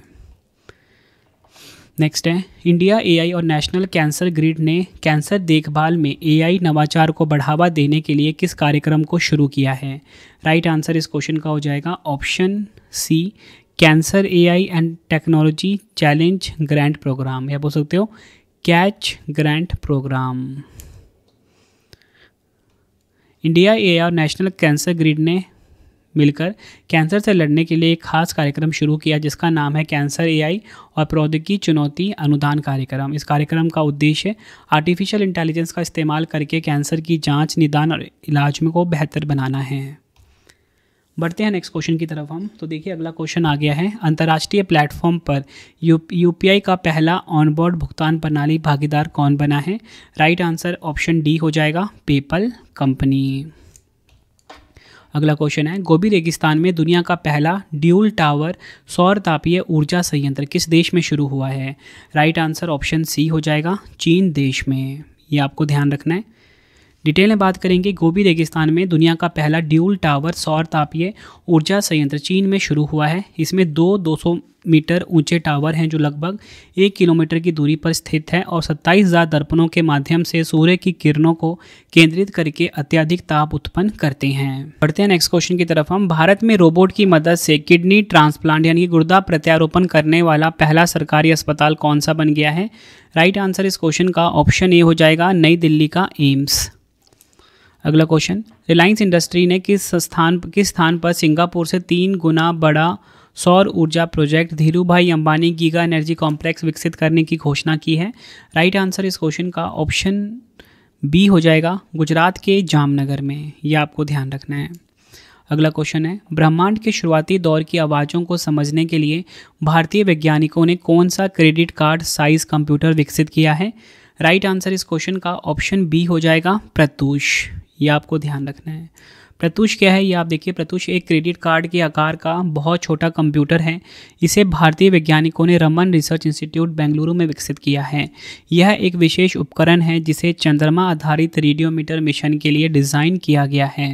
नेक्स्ट है, इंडिया AI और नेशनल कैंसर ग्रिड ने कैंसर देखभाल में AI नवाचार को बढ़ावा देने के लिए किस कार्यक्रम को शुरू किया है? राइट आंसर इस क्वेश्चन का हो जाएगा option C, cancer AI and technology challenge grant program, या बोल सकते हो catch grant program. India AI और नेशनल कैंसर ग्रिड ने मिलकर कैंसर से लड़ने के लिए एक खास कार्यक्रम शुरू किया जिसका नाम है कैंसर AI और प्रौद्योगिकी चुनौती अनुदान कार्यक्रम। इस कार्यक्रम का उद्देश्य आर्टिफिशियल इंटेलिजेंस का इस्तेमाल करके कैंसर की जांच, निदान और इलाज में को बेहतर बनाना है। बढ़ते हैं नेक्स्ट क्वेश्चन की तरफ हम। तो देखिए, अगला क्वेश्चन आ गया है, अंतर्राष्ट्रीय प्लेटफॉर्म पर UPI का पहला ऑनबोर्ड भुगतान प्रणाली भागीदार कौन बना है? राइट आंसर ऑप्शन डी हो जाएगा पेपल कंपनी। अगला क्वेश्चन है, गोबी रेगिस्तान में दुनिया का पहला ड्यूल टावर सौर तापीय ऊर्जा संयंत्र किस देश में शुरू हुआ है? राइट आंसर ऑप्शन सी हो जाएगा चीन देश में। ये आपको ध्यान रखना है। डिटेल में बात करेंगे, गोबी रेगिस्तान में दुनिया का पहला ड्यूल टावर सौर तापीय ऊर्जा संयंत्र चीन में शुरू हुआ है। इसमें 200 मीटर ऊंचे टावर हैं जो लगभग 1 किलोमीटर की दूरी पर स्थित है और 27,000 दर्पणों के माध्यम से सूर्य की किरणों को केंद्रित करके अत्यधिक ताप उत्पन्न करते हैं। बढ़ते हैं नेक्स्ट क्वेश्चन की तरफ हम। भारत में रोबोट की मदद से किडनी ट्रांसप्लांट यानी कि गुर्दा प्रत्यारोपण करने वाला पहला सरकारी अस्पताल कौन सा बन गया है? राइट आंसर इस क्वेश्चन का ऑप्शन ए हो जाएगा नई दिल्ली का एम्स। अगला क्वेश्चन, रिलायंस इंडस्ट्री ने किस स्थान पर सिंगापुर से 3 गुना बड़ा सौर ऊर्जा project Dhirubhai Ambani giga energy complex विकसित करने की घोषणा की है? राइट आंसर इस क्वेश्चन का ऑप्शन बी हो जाएगा गुजरात के जामनगर में। यह आपको ध्यान रखना है। अगला क्वेश्चन है, ब्रह्मांड के शुरुआती दौर की आवाज़ों को समझने के लिए भारतीय वैज्ञानिकों ने कौन सा क्रेडिट कार्ड साइज कंप्यूटर विकसित किया है? राइट आंसर इस क्वेश्चन का ऑप्शन बी हो जाएगा प्रत्यूष। यह आपको ध्यान रखना है। प्रत्यूष क्या है, ये आप देखिए। प्रत्यूष एक क्रेडिट कार्ड के आकार का बहुत छोटा कंप्यूटर है। इसे भारतीय वैज्ञानिकों ने रमन रिसर्च इंस्टीट्यूट बेंगलुरु में विकसित किया है। यह एक विशेष उपकरण है जिसे चंद्रमा आधारित रेडियोमीटर मिशन के लिए डिज़ाइन किया गया है।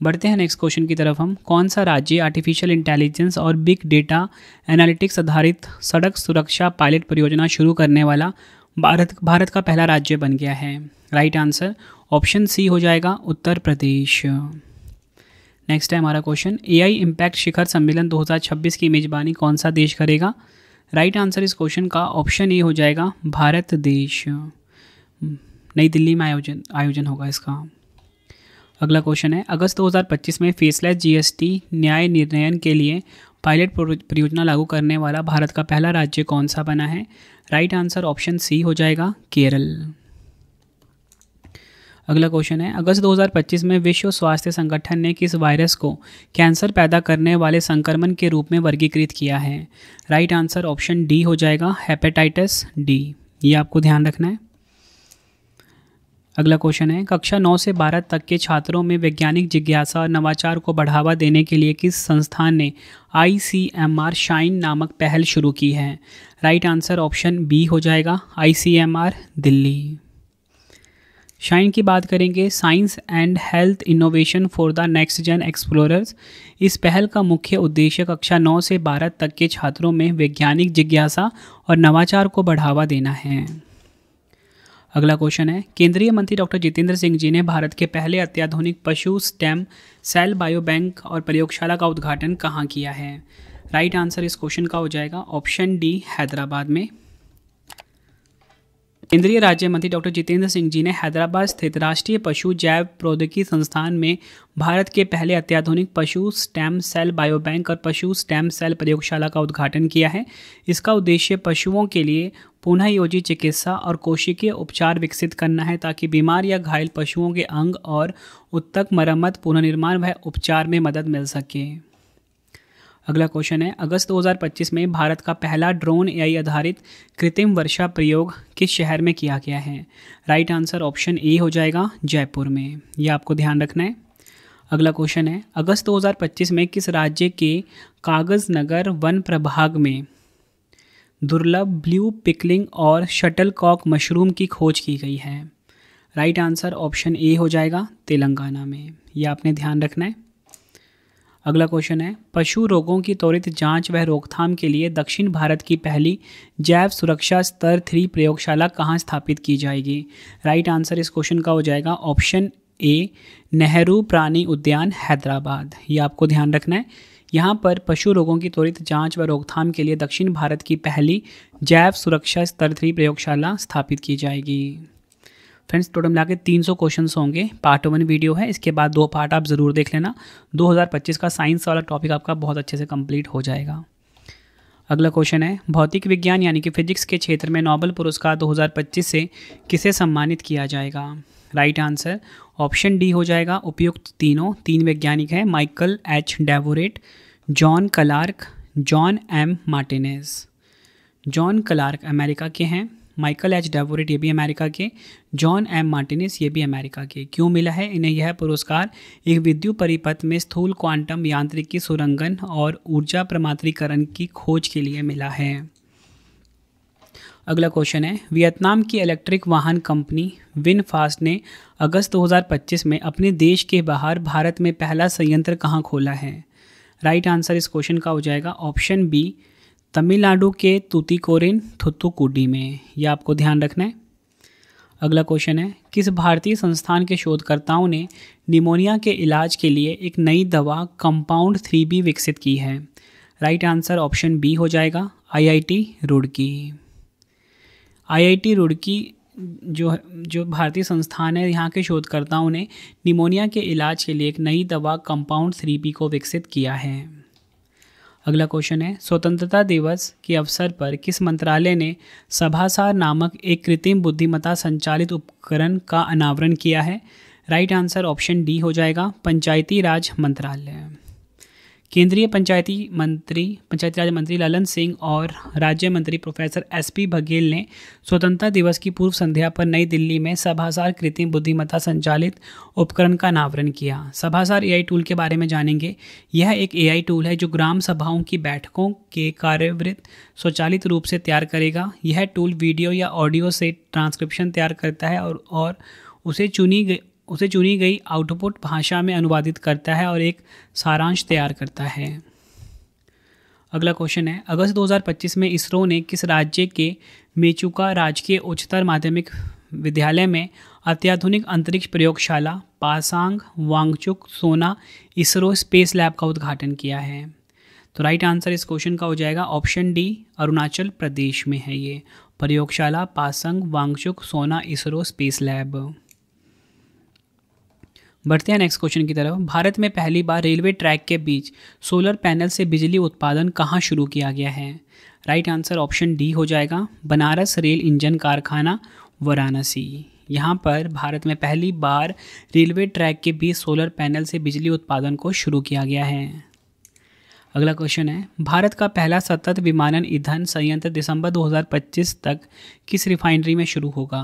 बढ़ते हैं नेक्स्ट क्वेश्चन की तरफ हम। कौन सा राज्य आर्टिफिशियल इंटेलिजेंस और बिग डेटा एनालिटिक्स आधारित सड़क सुरक्षा पायलट परियोजना शुरू करने वाला भारत का पहला राज्य बन गया है? राइट आंसर ऑप्शन सी हो जाएगा उत्तर प्रदेश। नेक्स्ट है हमारा क्वेश्चन, AI इम्पैक्ट शिखर सम्मेलन 2026 की मेजबानी कौन सा देश करेगा? राइट आंसर इस क्वेश्चन का ऑप्शन ए हो जाएगा भारत देश। नई दिल्ली में आयोजन होगा इसका। अगला क्वेश्चन है, अगस्त 2025 में फेसलेस GST न्याय निर्णयन के लिए पायलट परियोजना लागू करने वाला भारत का पहला राज्य कौन सा बना है? राइट आंसर ऑप्शन सी हो जाएगा केरल। अगला क्वेश्चन है, अगस्त 2025 में विश्व स्वास्थ्य संगठन ने किस वायरस को कैंसर पैदा करने वाले संक्रमण के रूप में वर्गीकृत किया है? राइट आंसर ऑप्शन डी हो जाएगा, हेपेटाइटिस डी। ये आपको ध्यान रखना है। अगला क्वेश्चन है, कक्षा 9 से 12 तक के छात्रों में वैज्ञानिक जिज्ञासा और नवाचार को बढ़ावा देने के लिए किस संस्थान ने ICMR शाइन नामक पहल शुरू की है? राइट आंसर ऑप्शन बी हो जाएगा, ICMR दिल्ली। शाइन की बात करेंगे, science and health innovation for the next gen explorers. इस पहल का मुख्य उद्देश्य कक्षा 9 से 12 तक के छात्रों में वैज्ञानिक जिज्ञासा और नवाचार को बढ़ावा देना है। अगला क्वेश्चन है, केंद्रीय मंत्री डॉक्टर जितेंद्र सिंह जी ने भारत के पहले अत्याधुनिक पशु स्टेम सेल बायो बैंक और प्रयोगशाला का उद्घाटन कहाँ किया है? राइट आंसर इस क्वेश्चन का हो जाएगा ऑप्शन डी, हैदराबाद में। केंद्रीय राज्य मंत्री डॉक्टर जितेंद्र सिंह जी ने हैदराबाद स्थित राष्ट्रीय पशु जैव प्रौद्योगिकी संस्थान में भारत के पहले अत्याधुनिक पशु स्टेम सेल बायो बैंक और पशु स्टेम सेल प्रयोगशाला का उद्घाटन किया है। इसका उद्देश्य पशुओं के लिए पुनः योजित चिकित्सा और कोशिकीय उपचार विकसित करना है, ताकि बीमार या घायल पशुओं के अंग और उत्तक मरम्मत, पुनर्निर्माण व उपचार में मदद मिल सके। अगला क्वेश्चन है, अगस्त 2025 में भारत का पहला ड्रोन AI आधारित कृत्रिम वर्षा प्रयोग किस शहर में किया गया है? राइट आंसर ऑप्शन ए हो जाएगा, जयपुर में। यह आपको ध्यान रखना है। अगला क्वेश्चन है, अगस्त 2025 में किस राज्य के कागज नगर वन प्रभाग में दुर्लभ ब्लू पिकलिंग और शटलकॉक मशरूम की खोज की गई है? राइट आंसर ऑप्शन ए हो जाएगा, तेलंगाना में। यह आपने ध्यान रखना है। अगला क्वेश्चन है, पशु रोगों की त्वरित जांच व रोकथाम के लिए दक्षिण भारत की पहली जैव सुरक्षा स्तर 3 प्रयोगशाला कहाँ स्थापित की जाएगी? राइट आंसर इस क्वेश्चन का हो जाएगा ऑप्शन ए, नेहरू प्राणी उद्यान, हैदराबाद। ये आपको ध्यान रखना है। यहाँ पर पशु रोगों की त्वरित जांच व रोकथाम के लिए दक्षिण भारत की पहली जैव सुरक्षा स्तर 3 प्रयोगशाला स्थापित की जाएगी। फ्रेंड्स, टोटल मिला के 300 क्वेश्चंस होंगे। पार्ट 1 वीडियो है, इसके बाद 2 पार्ट आप ज़रूर देख लेना। 2025 का साइंस वाला टॉपिक आपका बहुत अच्छे से कंप्लीट हो जाएगा। अगला क्वेश्चन है, भौतिक विज्ञान यानी कि फिजिक्स के क्षेत्र में नोबेल पुरस्कार 2025 से किसे सम्मानित किया जाएगा? राइट आंसर ऑप्शन डी हो जाएगा, उपयुक्त तीन वैज्ञानिक हैं, Michael H. Devoret, John Clarke, John M. Martinis. John Clarke America के हैं, माइकल H. डेवोरेट ये भी अमेरिका के, जॉन M. मार्टिनेज ये भी अमेरिका के। क्यों मिला है इन्हें यह पुरस्कार? एक विद्युत परिपथ में स्थूल क्वांटम यांत्रिकी सुरंगन और ऊर्जा प्रमात्रीकरण की खोज के लिए मिला है। अगला क्वेश्चन है, वियतनाम की इलेक्ट्रिक वाहन कंपनी विनफास्ट ने अगस्त 2025 में अपने देश के बाहर भारत में पहला संयंत्र कहाँ खोला है? राइट आंसर इस क्वेश्चन का हो जाएगा ऑप्शन बी, तमिलनाडु के तूतीकोरिन थुथुकुडी में। यह आपको ध्यान रखना है। अगला क्वेश्चन है, किस भारतीय संस्थान के शोधकर्ताओं ने निमोनिया के इलाज के लिए एक नई दवा कंपाउंड 3B विकसित की है? राइट आंसर ऑप्शन बी हो जाएगा, IIT रुड़की। IIT रुड़की जो भारतीय संस्थान है, यहाँ के शोधकर्ताओं ने निमोनिया के इलाज के लिए एक नई दवा कंपाउंड 3B को विकसित किया है। अगला क्वेश्चन है, स्वतंत्रता दिवस के अवसर पर किस मंत्रालय ने सभासार नामक एक कृत्रिम बुद्धिमत्ता संचालित उपकरण का अनावरण किया है? राइट आंसर ऑप्शन डी हो जाएगा, पंचायती राज मंत्रालय। केंद्रीय पंचायती राज मंत्री ललन सिंह और राज्य मंत्री प्रोफेसर SP बघेल ने स्वतंत्रता दिवस की पूर्व संध्या पर नई दिल्ली में सभासार कृत्रिम बुद्धिमत्ता संचालित उपकरण का अनावरण किया। सभासार AI टूल के बारे में जानेंगे। यह एक AI टूल है जो ग्राम सभाओं की बैठकों के कार्यवृत्त स्वचालित रूप से तैयार करेगा। यह टूल वीडियो या ऑडियो से ट्रांसक्रिप्शन तैयार करता है और उसे चुनी गई आउटपुट भाषा में अनुवादित करता है और एक सारांश तैयार करता है। अगला क्वेश्चन है, अगस्त 2025 में इसरो ने किस राज्य के मेचुका राजकीय उच्चतर माध्यमिक विद्यालय में अत्याधुनिक अंतरिक्ष प्रयोगशाला पासांग वांगचुक सोना इसरो स्पेस लैब का उद्घाटन किया है? तो राइट आंसर इस क्वेश्चन का हो जाएगा ऑप्शन डी, अरुणाचल प्रदेश में है ये प्रयोगशाला पासांग वांगचुक सोना इसरो स्पेस लैब। बढ़ते हैं नेक्स्ट क्वेश्चन की तरफ। भारत में पहली बार रेलवे ट्रैक के बीच सोलर पैनल से बिजली उत्पादन कहाँ शुरू किया गया है? राइट आंसर ऑप्शन डी हो जाएगा, बनारस रेल इंजन कारखाना वाराणसी। यहाँ पर भारत में पहली बार रेलवे ट्रैक के बीच सोलर पैनल से बिजली उत्पादन को शुरू किया गया है। अगला क्वेश्चन है, भारत का पहला सतत विमानन ईंधन संयंत्र दिसंबर 2025 तक किस रिफाइनरी में शुरू होगा?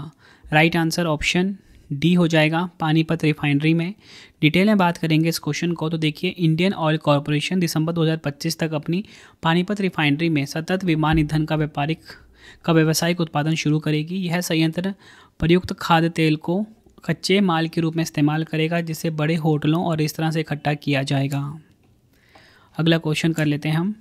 राइट आंसर ऑप्शन डी हो जाएगा, पानीपत रिफाइनरी में। डिटेल में बात करेंगे इस क्वेश्चन को तो देखिए, इंडियन ऑयल कॉरपोरेशन दिसंबर 2025 तक अपनी पानीपत रिफाइनरी में सतत विमान ईंधन का व्यावसायिक उत्पादन शुरू करेगी। यह संयंत्र प्रयुक्त खाद्य तेल को कच्चे माल के रूप में इस्तेमाल करेगा, जिसे बड़े होटलों और रेस्तरां से इकट्ठा किया जाएगा। अगला क्वेश्चन कर लेते हैं हम।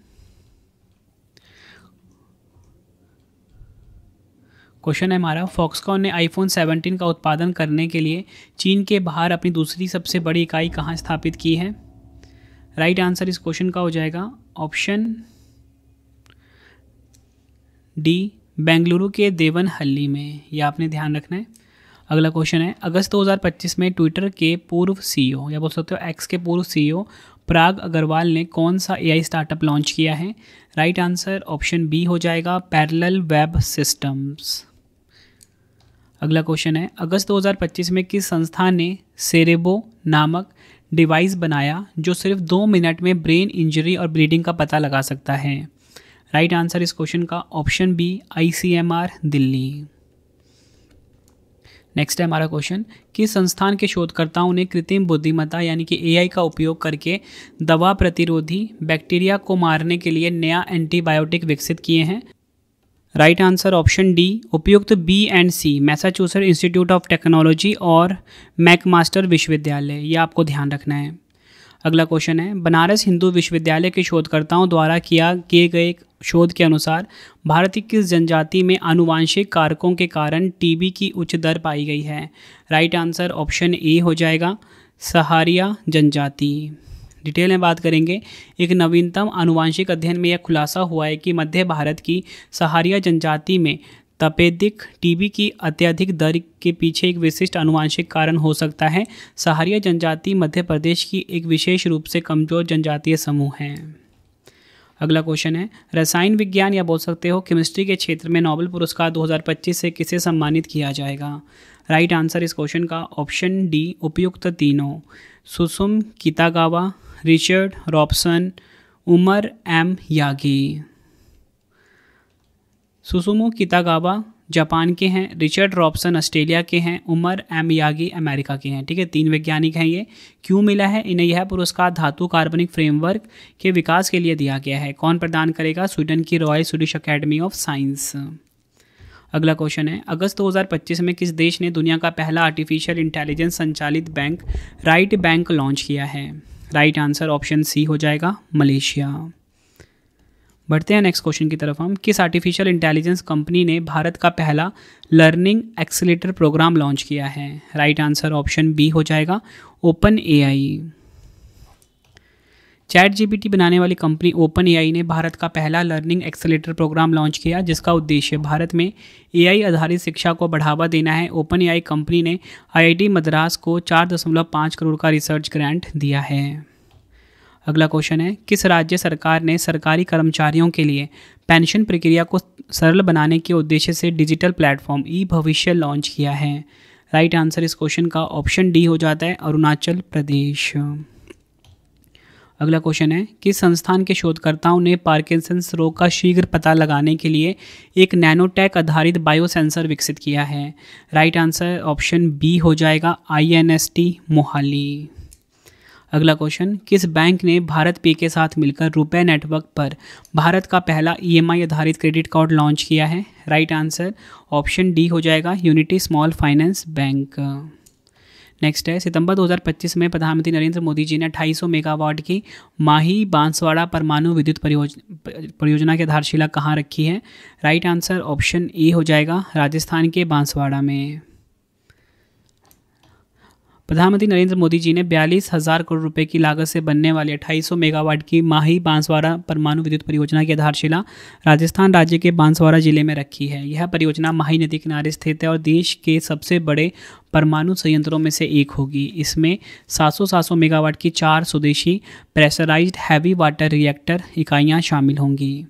क्वेश्चन है हमारा, फॉक्सकॉन ने आईफोन 17 का उत्पादन करने के लिए चीन के बाहर अपनी दूसरी सबसे बड़ी इकाई कहाँ स्थापित की है? राइट आंसर इस क्वेश्चन का हो जाएगा ऑप्शन डी, बेंगलुरु के देवनहल्ली में। यह आपने ध्यान रखना है। अगला क्वेश्चन है, अगस्त 2025 में ट्विटर के पूर्व सीईओ या बोल सकते हो एक्स के पूर्व सीईओ पराग अग्रवाल ने कौन सा एआई स्टार्टअप लॉन्च किया है? राइट आंसर ऑप्शन बी हो जाएगा, पैरेलल वेब सिस्टम्स। अगला क्वेश्चन है, अगस्त 2025 में किस संस्थान ने सेरेबो नामक डिवाइस बनाया जो सिर्फ 2 मिनट में ब्रेन इंजरी और ब्लीडिंग का पता लगा सकता है? राइट आंसर इस क्वेश्चन का option B, ICMR Delhi. Next है हमारा क्वेश्चन, किस संस्थान के शोधकर्ताओं ने कृत्रिम बुद्धिमत्ता यानी कि AI का उपयोग करके दवा प्रतिरोधी बैक्टीरिया को मारने के लिए नया एंटीबायोटिक विकसित किए हैं? राइट आंसर ऑप्शन डी, उपयुक्त B&C Massachusetts institute of technology और मैकमास्टर विश्वविद्यालय। यह आपको ध्यान रखना है। अगला क्वेश्चन है, बनारस हिंदू विश्वविद्यालय के शोधकर्ताओं द्वारा किए गए एक शोध के अनुसार भारत की किस जनजाति में आनुवांशिक कारकों के कारण टीबी की उच्च दर पाई गई है? राइट आंसर ऑप्शन ए हो जाएगा, सहारिया जनजाति। डिटेल में बात करेंगे, एक नवीनतम आनुवांशिक अध्ययन में यह खुलासा हुआ है कि मध्य भारत की सहारिया जनजाति में तपेदिक टीबी की अत्यधिक दर के पीछे एक विशिष्ट आनुवांशिक कारण हो सकता है। सहारिया जनजाति मध्य प्रदेश की एक विशेष रूप से कमजोर जनजातीय समूह है। अगला क्वेश्चन है, रसायन विज्ञान या बोल सकते हो केमिस्ट्री के क्षेत्र में नोबेल पुरस्कार 2025 से किसे सम्मानित किया जाएगा? राइट आंसर इस क्वेश्चन का ऑप्शन डी, उपयुक्त तीनों, Susumu Kitagawa, Richard Robson, Omar M Yaghi. Susumu Kitagawa Japan के हैं, रिचर्ड रॉबसन ऑस्ट्रेलिया के हैं, उमर एम यागी अमेरिका के हैं। ठीक है, 3 वैज्ञानिक हैं ये। क्यों मिला है इन्हें यह पुरस्कार? धातु कार्बनिक फ्रेमवर्क के विकास के लिए दिया गया है। कौन प्रदान करेगा? स्वीडन की royal Swedish academy of science. अगला क्वेश्चन है, अगस्त 2025 में किस देश ने दुनिया का पहला आर्टिफिशियल इंटेलिजेंस संचालित बैंक राइट बैंक लॉन्च किया है? राइट आंसर ऑप्शन सी हो जाएगा, मलेशिया। बढ़ते हैं नेक्स्ट क्वेश्चन की तरफ हम। किस आर्टिफिशियल इंटेलिजेंस कंपनी ने भारत का पहला लर्निंग एक्सीलेटर प्रोग्राम लॉन्च किया है? राइट आंसर ऑप्शन बी हो जाएगा, ओपन AI। ChatGPT बनाने वाली कंपनी ओपन AI ने भारत का पहला लर्निंग एक्सीलेटर प्रोग्राम लॉन्च किया, जिसका उद्देश्य भारत में AI आधारित शिक्षा को बढ़ावा देना है। ओपन AI कंपनी ने IIT मद्रास को 4.5 करोड़ का रिसर्च ग्रांट दिया है। अगला क्वेश्चन है, किस राज्य सरकार ने सरकारी कर्मचारियों के लिए पेंशन प्रक्रिया को सरल बनाने के उद्देश्य से डिजिटल प्लेटफॉर्म ई-भविष्य लॉन्च किया है? राइट आंसर इस क्वेश्चन का ऑप्शन डी हो जाता है, अरुणाचल प्रदेश। अगला क्वेश्चन है, किस संस्थान के शोधकर्ताओं ने पार्किंसंस रोग का शीघ्र पता लगाने के लिए एक नैनोटेक आधारित बायोसेंसर विकसित किया है? राइट आंसर ऑप्शन बी हो जाएगा, INST मोहाली। अगला क्वेश्चन, किस बैंक ने भारत पे के साथ मिलकर रुपए नेटवर्क पर भारत का पहला EMI आधारित क्रेडिट कार्ड लॉन्च किया है? राइट आंसर ऑप्शन डी हो जाएगा, unity small finance bank. Next है, सितंबर 2025 में प्रधानमंत्री नरेंद्र मोदी जी ने 250 मेगावाट की माही बांसवाड़ा परमाणु विद्युत परियोजना की आधारशिला कहाँ रखी है? राइट आंसर ऑप्शन ए हो जाएगा, राजस्थान के बांसवाड़ा में। प्रधानमंत्री नरेंद्र मोदी जी ने 42,000 करोड़ रुपए की लागत से बनने वाली 250 मेगावाट की माही बांसवाड़ा परमाणु विद्युत परियोजना की आधारशिला राजस्थान राज्य के बांसवाड़ा जिले में रखी है। यह परियोजना माही नदी किनारे स्थित है और देश के सबसे बड़े परमाणु संयंत्रों में से एक होगी। इसमें 700 मेगावाट की 4 स्वदेशी प्रेशराइज्ड हैवी वाटर रिएक्टर इकाइयाँ शामिल होंगी।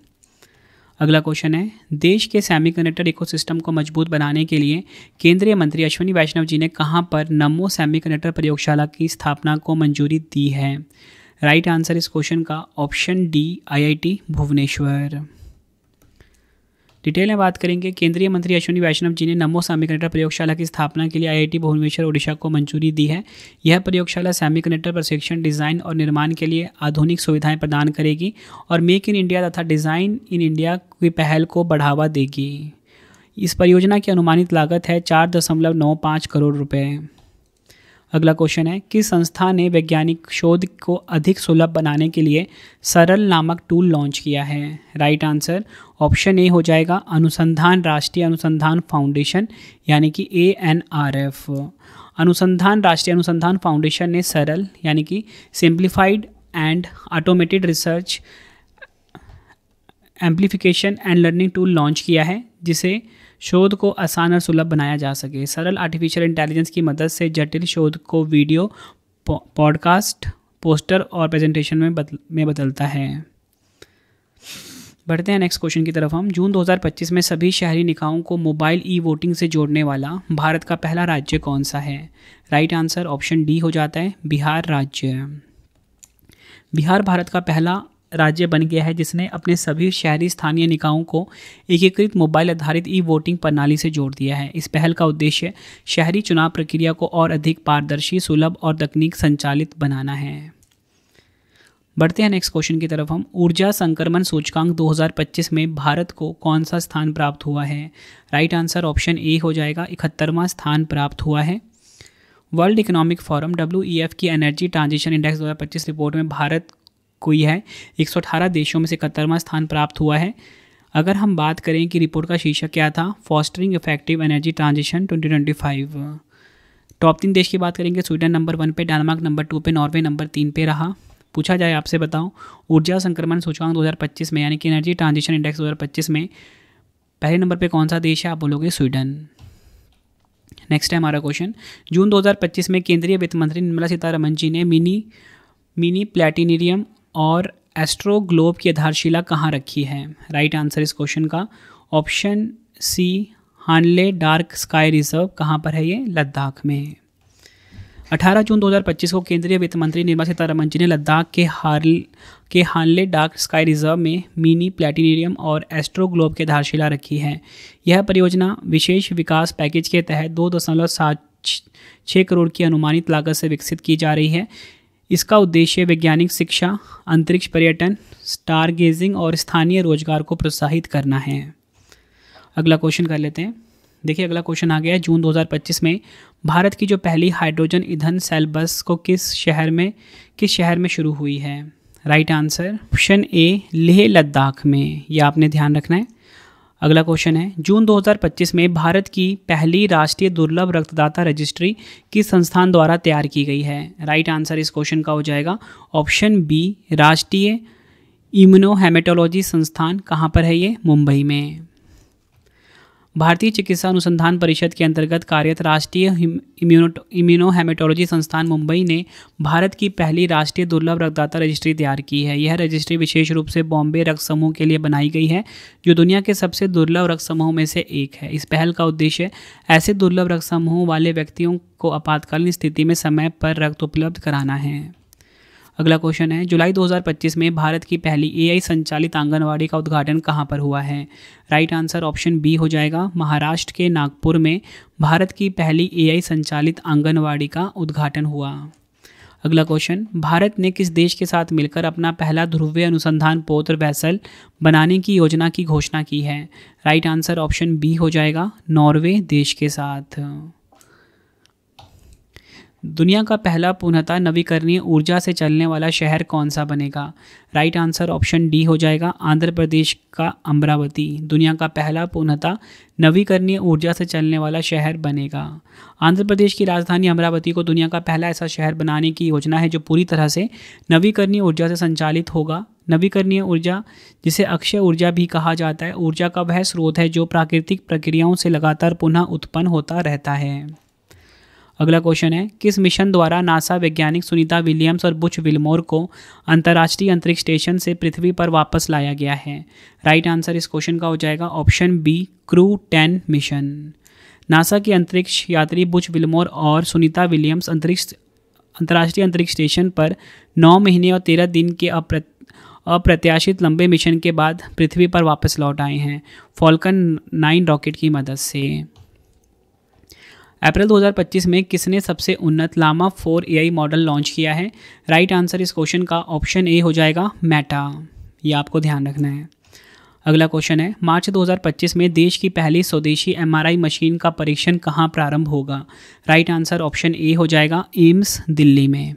अगला क्वेश्चन है, देश के सेमीकंडक्टर इकोसिस्टम को मजबूत बनाने के लिए केंद्रीय मंत्री अश्विनी वैष्णव जी ने कहां पर नमो सेमीकंडक्टर प्रयोगशाला की स्थापना को मंजूरी दी है? राइट आंसर इस क्वेश्चन का option D, IIT Bhubaneswar. Detail में बात करेंगे, केंद्रीय मंत्री अश्विनी वैष्णव जी ने नमो सेमीकंडक्टर प्रयोगशाला की स्थापना के लिए IIT भुवनेश्वर ओडिशा को मंजूरी दी है। यह प्रयोगशाला सेमीकंडक्टर प्रशिक्षण, डिज़ाइन और निर्माण के लिए आधुनिक सुविधाएं प्रदान करेगी और मेक इन इंडिया तथा डिज़ाइन इन इंडिया की पहल को बढ़ावा देगी। इस परियोजना की अनुमानित लागत है 4.95 करोड़ रुपये। अगला क्वेश्चन है, किस संस्था ने वैज्ञानिक शोध को अधिक सुलभ बनाने के लिए सरल नामक टूल लॉन्च किया है? राइट आंसर ऑप्शन ए हो जाएगा अनुसंधान राष्ट्रीय अनुसंधान फाउंडेशन यानी कि ANRF। अनुसंधान राष्ट्रीय अनुसंधान फाउंडेशन ने सरल यानी कि simplified and automated research amplification and learning tool launch किया है, जिसे शोध को आसान और सुलभ बनाया जा सके। सरल आर्टिफिशियल इंटेलिजेंस की मदद से जटिल शोध को वीडियो, पॉडकास्ट, पोस्टर और प्रेजेंटेशन में बदलता है। बढ़ते हैं नेक्स्ट क्वेश्चन की तरफ हम। जून 2025 में सभी शहरी निकायों को मोबाइल ई-वोटिंग से जोड़ने वाला भारत का पहला राज्य कौन सा है? राइट आंसर ऑप्शन डी हो जाता है बिहार राज्य। बिहार भारत का पहला राज्य बन गया है जिसने अपने सभी शहरी स्थानीय निकायों को एकीकृत मोबाइल आधारित ई-वोटिंग प्रणाली से जोड़ दिया है। इस पहल का उद्देश्य शहरी चुनाव प्रक्रिया को और अधिक पारदर्शी, सुलभ और तकनीक संचालित बनाना है। बढ़ते हैं नेक्स्ट क्वेश्चन की तरफ हम। ऊर्जा संक्रमण सूचकांक 2025 में भारत को कौन सा स्थान प्राप्त हुआ है? राइट आंसर ऑप्शन ए हो जाएगा 71वां स्थान प्राप्त हुआ है। वर्ल्ड इकोनॉमिक फोरम WEF की एनर्जी ट्रांजिशन इंडेक्स 2025 रिपोर्ट में भारत को यह 118 देशों में से 71वां स्थान प्राप्त हुआ है। अगर हम बात करें कि रिपोर्ट का शीर्षक क्या था, fostering effective energy transition 2025। Top 3 देश की बात करेंगे, स्वीडन नंबर 1 पे, डेनमार्क नंबर 2 पे, नॉर्वे नंबर 3 पे रहा। पूछा जाए आपसे बताओ ऊर्जा संक्रमण सूचकांक 2025 में यानी कि एनर्जी ट्रांजिशन इंडेक्स 2025 में पहले नंबर पे कौन सा देश है? आप बोलोगे स्वीडन। नेक्स्ट है हमारा क्वेश्चन। जून 2025 में केंद्रीय वित्त मंत्री निर्मला सीतारमण जी ने मिनी प्लैटिनियम और एस्ट्रो ग्लोब की आधारशिला कहाँ रखी है? राइट आंसर इस क्वेश्चन का ऑप्शन सी, हानले डार्क स्काई रिजर्व। कहाँ पर है ये? लद्दाख में। 18 जून 2025 को केंद्रीय वित्त मंत्री निर्मला सीतारमण जी ने लद्दाख के हानले डार्क स्काई रिजर्व में मिनी प्लैटिनियम और एस्ट्रो ग्लोब की आधारशिला रखी है। यह परियोजना विशेष विकास पैकेज के तहत 2.76 करोड़ की अनुमानित लागत से विकसित की जा रही है। इसका उद्देश्य वैज्ञानिक शिक्षा, अंतरिक्ष पर्यटन, स्टार गेजिंग और स्थानीय रोजगार को प्रोत्साहित करना है। अगला क्वेश्चन कर लेते हैं। देखिए अगला क्वेश्चन आ गया है। जून 2025 में भारत की जो पहली हाइड्रोजन ईंधन सेल बस को किस शहर में शुरू हुई है? Right answer option A, Leh Ladakh में। यह आपने ध्यान रखना है। अगला क्वेश्चन है। जून 2025 में भारत की पहली राष्ट्रीय दुर्लभ रक्तदाता रजिस्ट्री किस संस्थान द्वारा तैयार की गई है? राइट आंसर इस क्वेश्चन का हो जाएगा ऑप्शन बी, राष्ट्रीय इम्यूनोहेमेटोलॉजी संस्थान। कहाँ पर है ये? मुंबई में। भारतीय चिकित्सा अनुसंधान परिषद के अंतर्गत कार्यरत राष्ट्रीय इम्यूनोहेमेटोलॉजी संस्थान मुंबई ने भारत की पहली राष्ट्रीय दुर्लभ रक्तदाता रजिस्ट्री तैयार की है। यह रजिस्ट्री विशेष रूप से बॉम्बे रक्त समूह के लिए बनाई गई है, जो दुनिया के सबसे दुर्लभ रक्त समूहों में से एक है। इस पहल का उद्देश्य ऐसे दुर्लभ रक्त समूह वाले व्यक्तियों को आपातकालीन स्थिति में समय पर रक्त उपलब्ध कराना है। अगला क्वेश्चन है। जुलाई 2025 में भारत की पहली AI संचालित आंगनवाड़ी का उद्घाटन कहाँ पर हुआ है? राइट आंसर ऑप्शन बी हो जाएगा, महाराष्ट्र के नागपुर में भारत की पहली AI संचालित आंगनवाड़ी का उद्घाटन हुआ। अगला क्वेश्चन। भारत ने किस देश के साथ मिलकर अपना पहला ध्रुवीय अनुसंधान पोत वेसल बनाने की योजना की घोषणा की है? राइट आंसर ऑप्शन बी हो जाएगा, नॉर्वे देश के साथ। दुनिया का पहला पूर्णतः नवीकरणीय ऊर्जा से चलने वाला शहर कौन सा बनेगा? राइट आंसर ऑप्शन डी हो जाएगा, आंध्र प्रदेश का अमरावती दुनिया का पहला पूर्णतः नवीकरणीय ऊर्जा से चलने वाला शहर बनेगा। आंध्र प्रदेश की राजधानी अमरावती को दुनिया का पहला ऐसा शहर बनाने की योजना है जो पूरी तरह से नवीकरणीय ऊर्जा से संचालित होगा। नवीकरणीय ऊर्जा, जिसे अक्षय ऊर्जा भी कहा जाता है, ऊर्जा का वह स्रोत है जो प्राकृतिक प्रक्रियाओं से लगातार पुनः उत्पन्न होता रहता है। अगला क्वेश्चन है, किस मिशन द्वारा नासा वैज्ञानिक सुनीता विलियम्स और बुच विल्मोर को अंतर्राष्ट्रीय अंतरिक्ष स्टेशन से पृथ्वी पर वापस लाया गया है? राइट आंसर इस क्वेश्चन का हो जाएगा option B, crew 10 mission. NASA के अंतरिक्ष यात्री बुच विल्मोर और सुनीता विलियम्स अंतर्राष्ट्रीय अंतरिक्ष स्टेशन पर 9 महीने और 13 दिन के अप्रत्याशित लंबे मिशन के बाद पृथ्वी पर वापस लौट आए हैं फॉल्कन 9 रॉकेट की मदद से। अप्रैल 2025 में किसने सबसे उन्नत लामा 4 AI मॉडल लॉन्च किया है? राइट आंसर इस क्वेश्चन का ऑप्शन ए हो जाएगा मेटा। ये आपको ध्यान रखना है। अगला क्वेश्चन है, मार्च 2025 में देश की पहली स्वदेशी MRI मशीन का परीक्षण कहाँ प्रारंभ होगा? राइट आंसर ऑप्शन ए हो जाएगा एम्स दिल्ली में।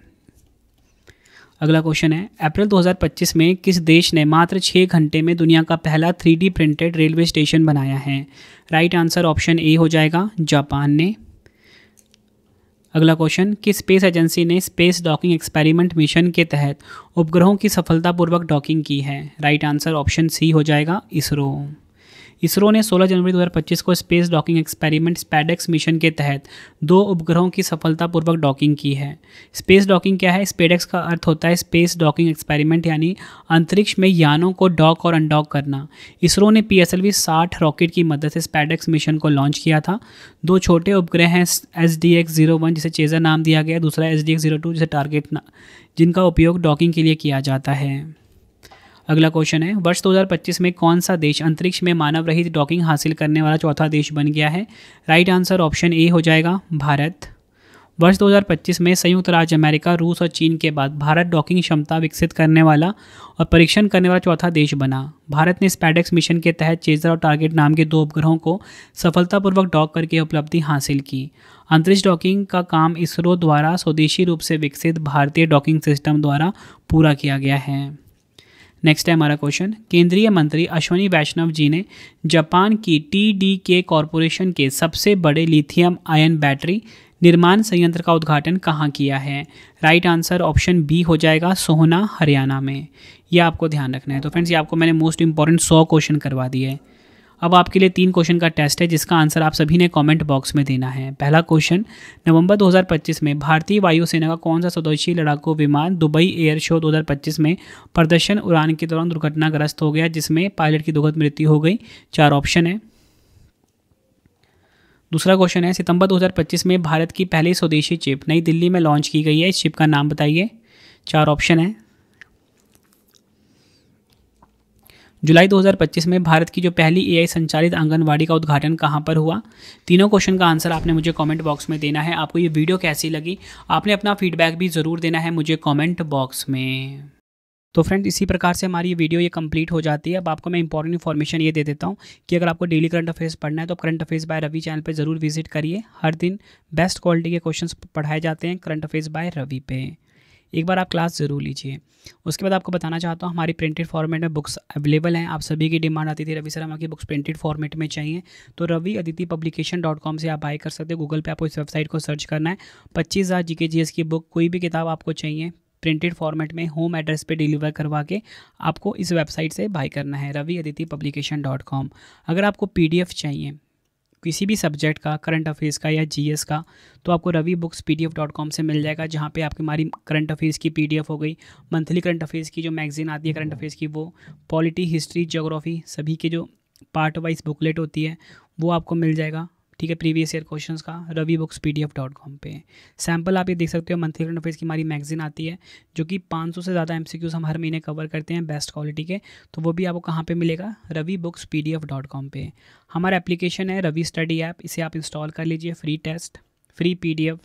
अगला क्वेश्चन है, अप्रैल 2025 में किस देश ने मात्र 6 घंटे में दुनिया का पहला 3D प्रिंटेड रेलवे स्टेशन बनाया है? राइट आंसर ऑप्शन ए हो जाएगा जापान ने। अगला क्वेश्चन, किस स्पेस एजेंसी ने स्पेस डॉकिंग एक्सपेरिमेंट मिशन के तहत उपग्रहों की सफलतापूर्वक डॉकिंग की है? राइट आंसर ऑप्शन सी हो जाएगा इसरो। इसरो ने 16 जनवरी 2025 को space docking experiment SpaDeX mission के तहत 2 उपग्रहों की सफलतापूर्वक डॉकिंग की है। स्पेस डॉकिंग क्या है? स्पैडेक्स का अर्थ होता है स्पेस डॉकिंग एक्सपेरिमेंट, यानी अंतरिक्ष में यानों को डॉक और अनडॉक करना। इसरो ने PSLV 60 रॉकेट की मदद से स्पैडेक्स मिशन को लॉन्च किया था। 2 छोटे उपग्रह हैं, SDX-01 जिसे चेजर नाम दिया गया, दूसरा SDX-02 जिसे टारगेट, जिनका उपयोग डॉकिंग के लिए किया जाता है। अगला क्वेश्चन है, वर्ष 2025 में कौन सा देश अंतरिक्ष में मानव रहित डॉकिंग हासिल करने वाला चौथा देश बन गया है? राइट आंसर ऑप्शन ए हो जाएगा भारत। वर्ष 2025 में संयुक्त राज्य अमेरिका, रूस और चीन के बाद भारत डॉकिंग क्षमता विकसित करने वाला और परीक्षण करने वाला चौथा देश बना। भारत ने स्पैडेक्स मिशन के तहत चेजर और टारगेट नाम के 2 उपग्रहों को सफलतापूर्वक डॉक करके उपलब्धि हासिल की। अंतरिक्ष डॉकिंग का काम इसरो द्वारा स्वदेशी रूप से विकसित भारतीय डॉकिंग सिस्टम द्वारा पूरा किया गया है। नेक्स्ट है हमारा क्वेश्चन, केंद्रीय मंत्री अश्विनी वैष्णव जी ने जापान की TDK कॉरपोरेशन के सबसे बड़े लिथियम आयन बैटरी निर्माण संयंत्र का उद्घाटन कहाँ किया है? राइट आंसर ऑप्शन बी हो जाएगा सोहना, हरियाणा में। यह आपको ध्यान रखना है। तो फ्रेंड्स, ये आपको मैंने मोस्ट इंपॉर्टेंट 100 क्वेश्चन करवा दिए। अब आपके लिए 3 क्वेश्चन का टेस्ट है जिसका आंसर आप सभी ने कमेंट बॉक्स में देना है। पहला क्वेश्चन, नवंबर 2025 में भारतीय वायुसेना का कौन सा स्वदेशी लड़ाकू विमान दुबई एयर शो 2025 में प्रदर्शन उड़ान के दौरान दुर्घटनाग्रस्त हो गया, जिसमें पायलट की दुखद मृत्यु हो गई? 4 ऑप्शन है। दूसरा क्वेश्चन है, सितंबर 2025 में भारत की पहली स्वदेशी चिप नई दिल्ली में लॉन्च की गई है, इस चिप का नाम बताइए? 4 ऑप्शन है। जुलाई 2025 में भारत की जो पहली AI संचालित आंगनवाड़ी का उद्घाटन कहाँ पर हुआ? तीनों क्वेश्चन का आंसर आपने मुझे कमेंट बॉक्स में देना है। आपको ये वीडियो कैसी लगी, आपने अपना फीडबैक भी ज़रूर देना है मुझे कमेंट बॉक्स में। तो फ्रेंड्स, इसी प्रकार से हमारी ये वीडियो ये कंप्लीट हो जाती है। अब आपको मैं इंपॉर्टेंट इन्फॉर्मेशन ये दे देता हूँ कि अगर आपको डेली करंट अफेयर्स पढ़ना है तो current affairs by Ravi channel पे ज़रूर विजिट करिए। हर दिन बेस्ट क्वालिटी के क्वेश्चंस पढ़ाए जाते हैं करंट अफेयर्स बाय रवि पे। एक बार आप क्लास ज़रूर लीजिए। उसके बाद आपको बताना चाहता हूँ, हमारी प्रिंटेड फॉर्मेट में बुक्स अवेलेबल हैं। आप सभी की डिमांड आती थी रवि सर हमारी बुक्स प्रिंटेड फॉर्मेट में चाहिए, तो रवि अदिति पब्लिकेशन.com से आप बाय कर सकते हो। गूगल पे आपको इस वेबसाइट को सर्च करना है। 25,000 GK GS की बुक, कोई भी किताब आपको चाहिए प्रिंटेड फॉर्मेट में होम एड्रेस पे डिलीवर करवा के आपको इस वेबसाइट से बाय करना है, रवि अदिति पब्लिकेशन.com। अगर आपको PDF चाहिए किसी भी सब्जेक्ट का, करंट अफेयर्स का या GS का, तो आपको रवि बुक्स PDF.com से मिल जाएगा, जहाँ पे आपकी हमारी करंट अफेयर्स की PDF हो गई, मंथली करंट अफेयर्स की जो मैगजीन आती है करंट अफेयर्स की, वो पॉलिटी, हिस्ट्री, ज्योग्राफी सभी के जो पार्ट वाइज बुकलेट होती है वो आपको मिल जाएगा। ठीक है, प्रीवियस ईयर क्वेश्चंस का रवि बुक्स PDF.com पे सैम्पल आप ये देख सकते हो। मंथली करंट अफेयर्स की हमारी मैगजीन आती है जो कि 500 से ज़्यादा MCQs हम हर महीने कवर करते हैं बेस्ट क्वालिटी के, तो वो भी आपको कहाँ पे मिलेगा? रवि बुक्स PDF.com पे। हमारा एप्लीकेशन है रवि स्टडी ऐप, इसे आप इंस्टॉल कर लीजिए। फ्री टेस्ट, फ्री PDF,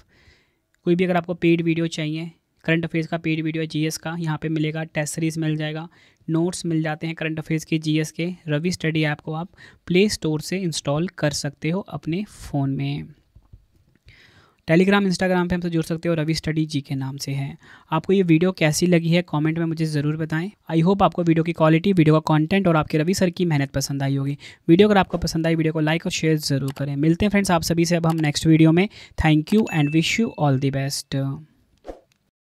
कोई भी अगर आपको पेड वीडियो चाहिए, करंट अफेयर्स का पेड वीडियो है, GS का यहाँ पे मिलेगा, टेस्ट सीरीज मिल जाएगा, नोट्स मिल जाते हैं करंट अफेयर्स के, GS के। रवि स्टडी ऐप को आप प्ले स्टोर से इंस्टॉल कर सकते हो अपने फ़ोन में। टेलीग्राम, इंस्टाग्राम पे हमसे जुड़ सकते हो, रवि स्टडी जी के नाम से है। आपको ये वीडियो कैसी लगी है कमेंट में मुझे ज़रूर बताएं। आई होप आपको वीडियो की क्वालिटी, वीडियो का कंटेंट और आपके रवि सर की मेहनत पसंद आई होगी। वीडियो अगर आपको पसंद आई, वीडियो को लाइक और शेयर ज़रूर करें। मिलते हैं फ्रेंड्स आप सभी से अब हम नेक्स्ट वीडियो में। Thank you and wish you all the best.